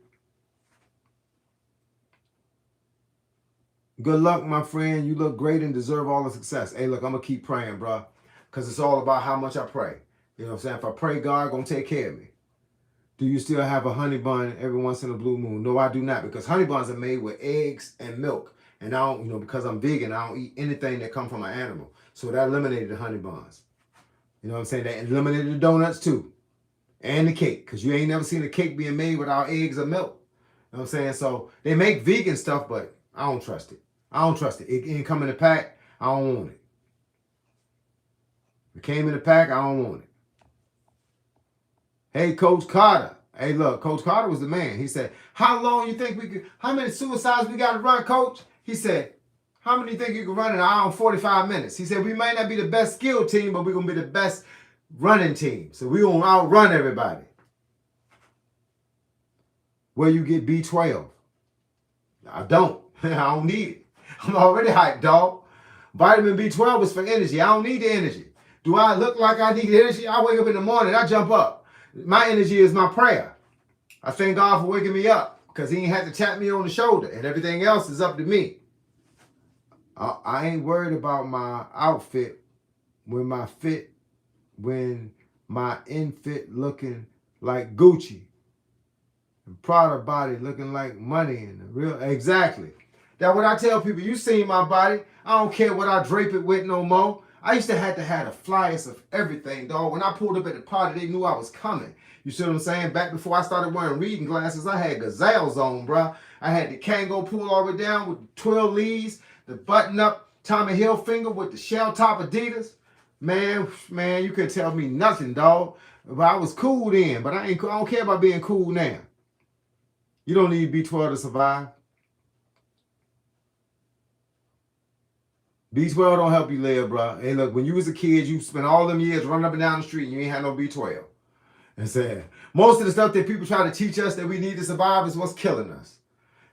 Good luck, my friend. You look great and deserve all the success. Hey, look, I'm going to keep praying, bro. Because it's all about how much I pray. You know what I'm saying? If I pray, God going to take care of me. Do you still have a honey bun every once in a blue moon? No, I do not. Because honey buns are made with eggs and milk. And I don't, because I'm vegan, I don't eat anything that comes from an animal. So that eliminated the honey buns. You know what I'm saying? That eliminated the donuts too. And the cake. Because you ain't never seen a cake being made without eggs or milk. You know what I'm saying? So they make vegan stuff, but I don't trust it. I don't trust it. It ain't come in a pack. I don't want it. It came in a pack. I don't want it. Hey, Coach Carter. Hey, look, Coach Carter was the man. He said, how many suicides we got to run, Coach? He said, how many do you think you can run in an hour and 45 minutes? He said, we might not be the best skill team, but we're going to be the best running team. So we're going to outrun everybody. Where you get B12? I don't. I don't need it. I'm already hyped, dog. Vitamin B12 is for energy. I don't need the energy. Do I look like I need energy? I wake up in the morning, I jump up. My energy is my prayer. I thank God for waking me up because he ain't had to tap me on the shoulder and everything else is up to me. I ain't worried about my outfit when my infit looking like Gucci and Prada body looking like money and the real, exactly. That's what I tell people. You seen my body. I don't care what I drape it with no more. I used to have the flyers of everything, dog. When I pulled up at the party, they knew I was coming. You see what I'm saying? Back before I started wearing reading glasses, I had gazelles on, bro. I had the Kango pull all the way down with 12 leads, the button-up Tommy Hilfiger with the shell top Adidas. Man, you couldn't tell me nothing, dog. But I was cool then, but I don't care about being cool now. You don't need B12 to survive. B12 don't help you live, bro. Hey, look, when you was a kid, you spent all them years running up and down the street and you ain't had no B12. And saying most of the stuff that people try to teach us that we need to survive is what's killing us.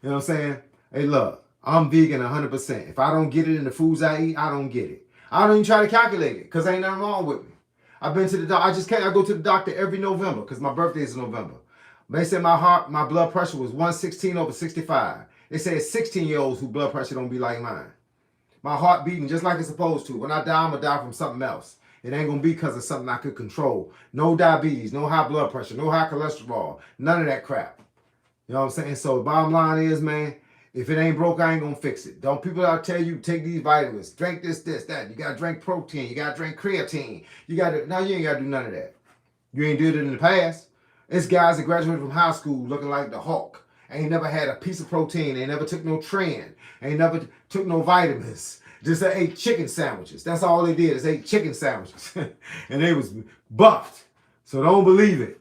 You know what I'm saying? Hey, look, I'm vegan 100%. If I don't get it in the foods I eat, I don't get it. I don't even try to calculate it because ain't nothing wrong with me. I've been to the doctor. I go to the doctor every November because my birthday is in November. They said my blood pressure was 116/65. They say it's 16-year-olds whose blood pressure don't be like mine. My heart beating just like it's supposed to. When I die, I'm going to die from something else. It ain't going to be because of something I could control. No diabetes, no high blood pressure, no high cholesterol, none of that crap. You know what I'm saying? So the bottom line is, man, if it ain't broke, I ain't going to fix it. Don't people out tell you, take these vitamins, drink this, that. You got to drink protein. You got to drink creatine. Now you ain't got to do none of that. You ain't did it in the past. It's guys that graduated from high school looking like the Hulk. Ain't never had a piece of protein. Ain't never took no Tren. Ain't never took no vitamins. Just ate chicken sandwiches. That's all they did is ate chicken sandwiches. And they was buffed. So don't believe it.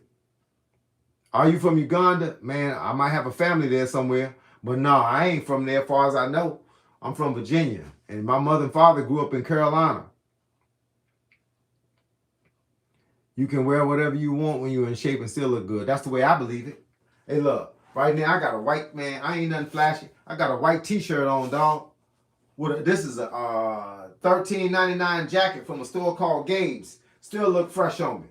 Are you from Uganda? Man, I might have a family there somewhere. But no, I ain't from there as far as I know. I'm from Virginia. And my mother and father grew up in Carolina. You can wear whatever you want when you're in shape and still look good. That's the way I believe it. Hey, look. Right now, I got a white, man. I ain't nothing flashy. I got a white t-shirt on, dog. This is a $13.99 jacket from a store called Gabe's. Still look fresh on me.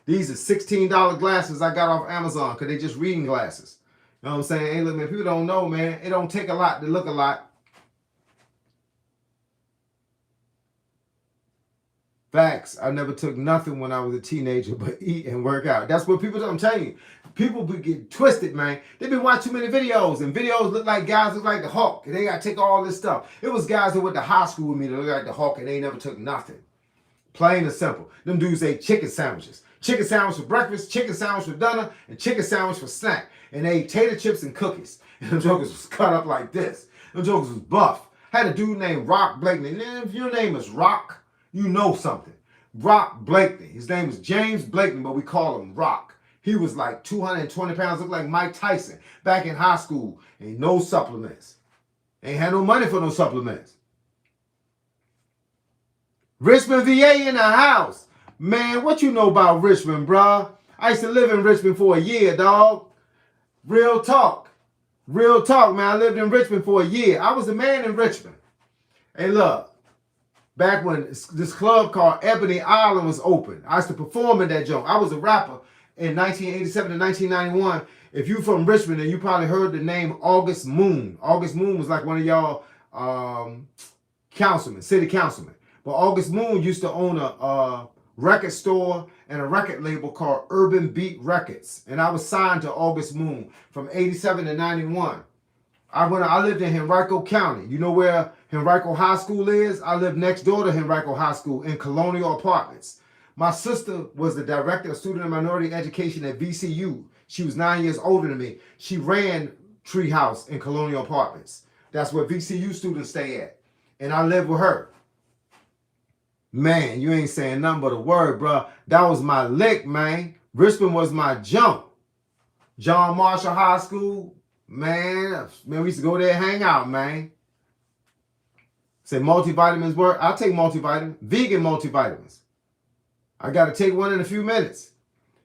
These are $16 glasses I got off Amazon because they just reading glasses. You know what I'm saying? Hey, look, man, people don't know, man. It don't take a lot to look a lot. Facts. I never took nothing when I was a teenager but eat and work out. That's what people, I'm telling you. People be get twisted, man. They've been watching too many videos, and videos look like guys look like the Hulk, and they got to take all this stuff. It was guys that went to high school with me that look like the Hulk, and they never took nothing. Plain and simple. Them dudes ate chicken sandwiches. Chicken sandwich for breakfast, chicken sandwich for dinner, and chicken sandwich for snack. And they ate tater chips and cookies. And them jokers was cut up like this. Them jokers was buff. Had a dude named Rock Blakeney. And if your name is Rock, you know something. Rock Blakeney. His name is James Blakeney, but we call him Rock. He was like 220 pounds, looked like Mike Tyson back in high school. Ain't no supplements. Ain't had no money for no supplements. Richmond, VA in the house. Man, what you know about Richmond, bruh? I used to live in Richmond for a year, dog. Real talk. Real talk, man. I lived in Richmond for a year. I was the man in Richmond. Hey, look. Back when this club called Ebony Island was open, I used to perform in that joint. I was a rapper in 1987 to 1991. If you from Richmond, then you probably heard the name August Moon. August Moon was like one of y'all councilmen, city councilmen. But August Moon used to own a record store and a record label called Urban Beat Records. And I was signed to August Moon from 87 to 91. I lived in Henrico County. You know where Henrico High School is? I lived next door to Henrico High School in Colonial Apartments. My sister was the director of student and minority education at VCU. She was 9 years older than me. She ran Treehouse in Colonial Apartments. That's where VCU students stay at. And I lived with her. Man, you ain't saying nothing but a word, bro. That was my lick, man. Richmond was my jump. John Marshall High School, man, we used to go there and hang out, man. Say multivitamins work. I'll take multivitamin, vegan multivitamins. I got to take one in a few minutes.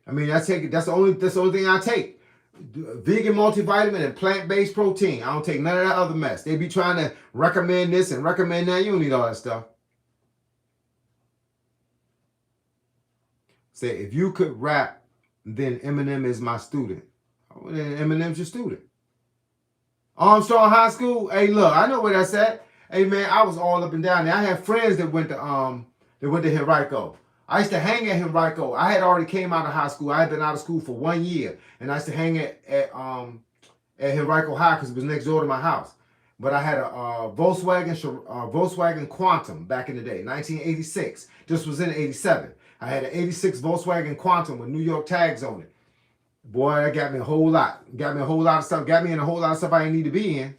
I mean, that's the only thing I take. Vegan multivitamin and plant-based protein. I don't take none of that other mess. They be trying to recommend this and recommend that. You don't need all that stuff. Say, if you could rap, then Eminem is my student. Oh, then Eminem's your student. Armstrong High School. Hey, look, I know where that's at. Hey, man, I was all up and down there. I had friends that went to Henrico. I used to hang at Henrico. I had already came out of high school. I had been out of school for 1 year, and I used to hang at Henrico High because it was next door to my house. But I had a Volkswagen Quantum back in the day, 1986. This was in 87. I had an 86 Volkswagen Quantum with New York tags on it. Boy, that got me a whole lot. Got me a whole lot of stuff. Got me in a whole lot of stuff I didn't need to be in.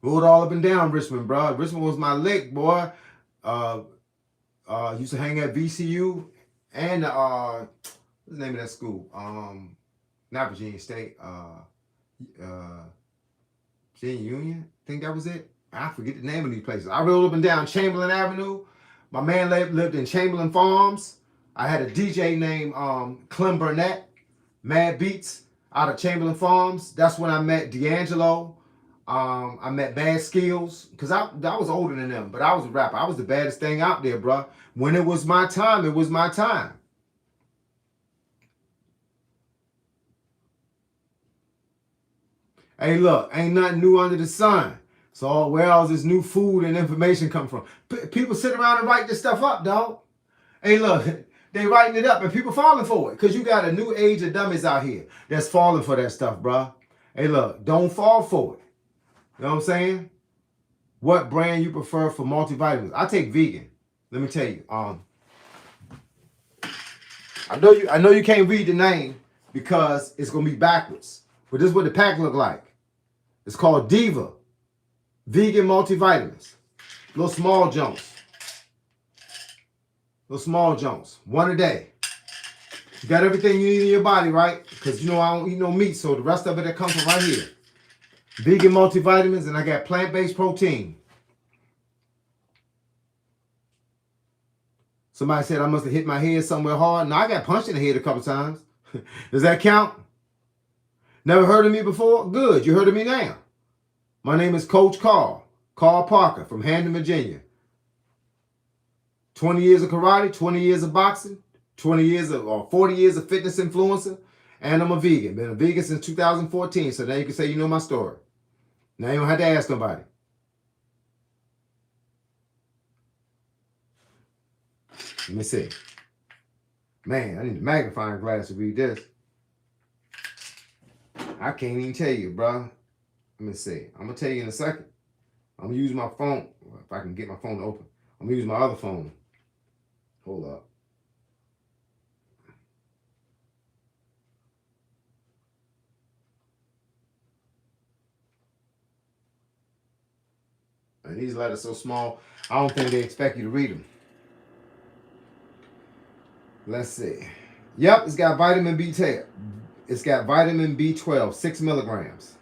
Rode all up and down Richmond, bro. Richmond was my lick, boy. Used to hang at VCU and what's the name of that school? Not Virginia State. Virginia Union. I think that was it. I forget the name of these places. I rode up and down Chamberlain Avenue. My man lived in Chamberlain Farms. I had a DJ named Clem Burnett, Mad Beats, out of Chamberlain Farms. That's when I met D'Angelo. I met Bad Skills, because I was older than them, but I was a rapper. I was the baddest thing out there, bro. When it was my time, it was my time. Hey, look, ain't nothing new under the sun. So where all this new food and information come from? People sit around and write this stuff up, dog. Hey, look, they writing it up and people falling for it because you got a new age of dummies out here that's falling for that stuff, bro. Hey, look, don't fall for it. You know what I'm saying? What brand you prefer for multivitamins? I take vegan. Let me tell you. I know you can't read the name because it's gonna be backwards. But this is what the pack look like. It's called Diva Vegan Multivitamins. Little small junks. Little small junks. One a day. You got everything you need in your body, right? Because you know I don't eat no meat, so the rest of it that comes from right here. Vegan multivitamins, and I got plant-based protein. Somebody said I must have hit my head somewhere hard. No, I got punched in the head a couple times. Does that count? Never heard of me before? Good, you heard of me now. My name is Coach Carl Carl Parker from Hampton, Virginia. 20 years of karate, 20 years of boxing, 20 years of, or 40 years of fitness influencer, and I'm a vegan. Been a vegan since 2014, so now you can say you know my story. Now you don't have to ask nobody. Let me see. Man, I need a magnifying glass to read this. I can't even tell you, bro. Let me see. I'm going to tell you in a second. I'm going to use my phone. Well, if I can get my phone to open. I'm going to use my other phone. Hold up. And these letters so small, I don't think they expect you to read them. Let's see. Yep, it's got vitamin B12. It's got vitamin B12, 6 milligrams.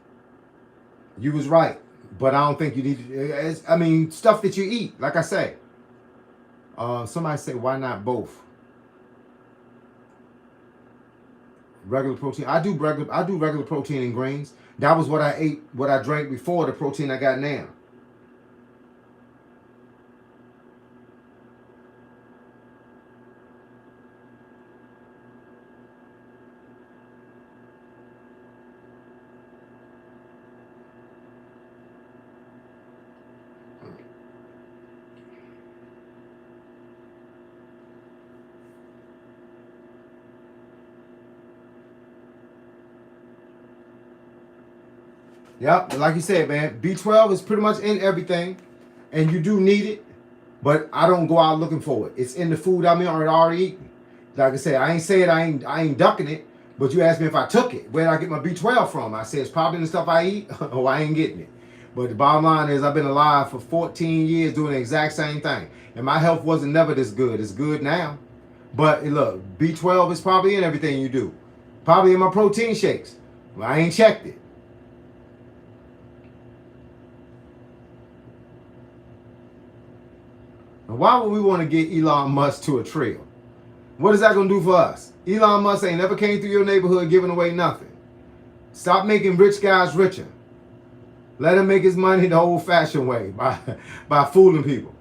You was right, but I don't think you need to. I mean, stuff that you eat, like I say. Somebody say, why not both? Regular protein. I do regular protein and greens. That was what I ate, what I drank before the protein I got now. Yep, like you said, man, B12 is pretty much in everything, and you do need it, but I don't go out looking for it. It's in the food I'm already eating. Like I said, I ain't saying I ain't ducking it, but you asked me if I took it. Where did I get my B12 from? I said it's probably in the stuff I eat, or I ain't getting it. But the bottom line is I've been alive for 14 years doing the exact same thing, and my health wasn't never this good. It's good now. But look, B12 is probably in everything you do. Probably in my protein shakes. Well, I ain't checked it. Why would we want to get Elon Musk to a trail? What is that going to do for us? Elon Musk ain't never came through your neighborhood giving away nothing. Stop making rich guys richer. Let him make his money the old-fashioned way by fooling people.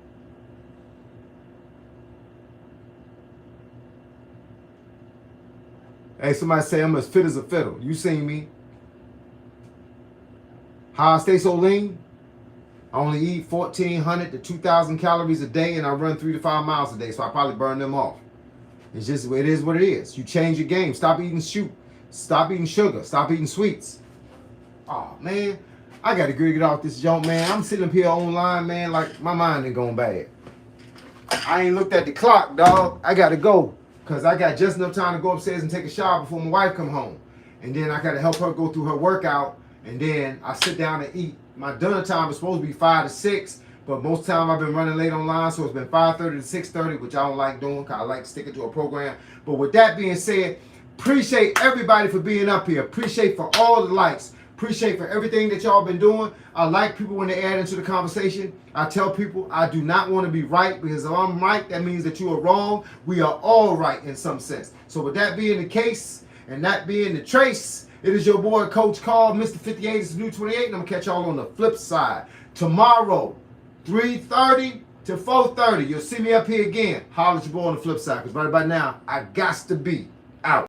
Hey, somebody say I'm as fit as a fiddle. You seen me. How I stay so lean? I only eat 1,400 to 2,000 calories a day, and I run 3 to 5 miles a day, so I probably burn them off. It's just, it is what it is. You change your game. Stop eating Stop eating sugar. Stop eating sweets. Oh, man. I got to get off this junk, man. I'm sitting up here online, man, like my mind ain't going bad. I ain't looked at the clock, dog. I got to go because I got just enough time to go upstairs and take a shower before my wife come home. And then I got to help her go through her workout, and then I sit down and eat. My dinner time is supposed to be 5 to 6, but most of the time I've been running late online, so it's been 5:30 to 6:30, which I don't like doing because I like sticking to a program. But with that being said, appreciate everybody for being up here. Appreciate for all the likes. Appreciate for everything that y'all been doing. I like people when they add into the conversation. I tell people I do not want to be right, because if I'm right, that means that you are wrong. We are all right in some sense. So with that being the case, and that being the trace, it is your boy, Coach Carl, Mr. 58. It's the new 28, and I'm going to catch y'all on the flip side. Tomorrow, 3:30 to 4:30, you'll see me up here again. Holler at your boy on the flip side, because right about now, I got to be out.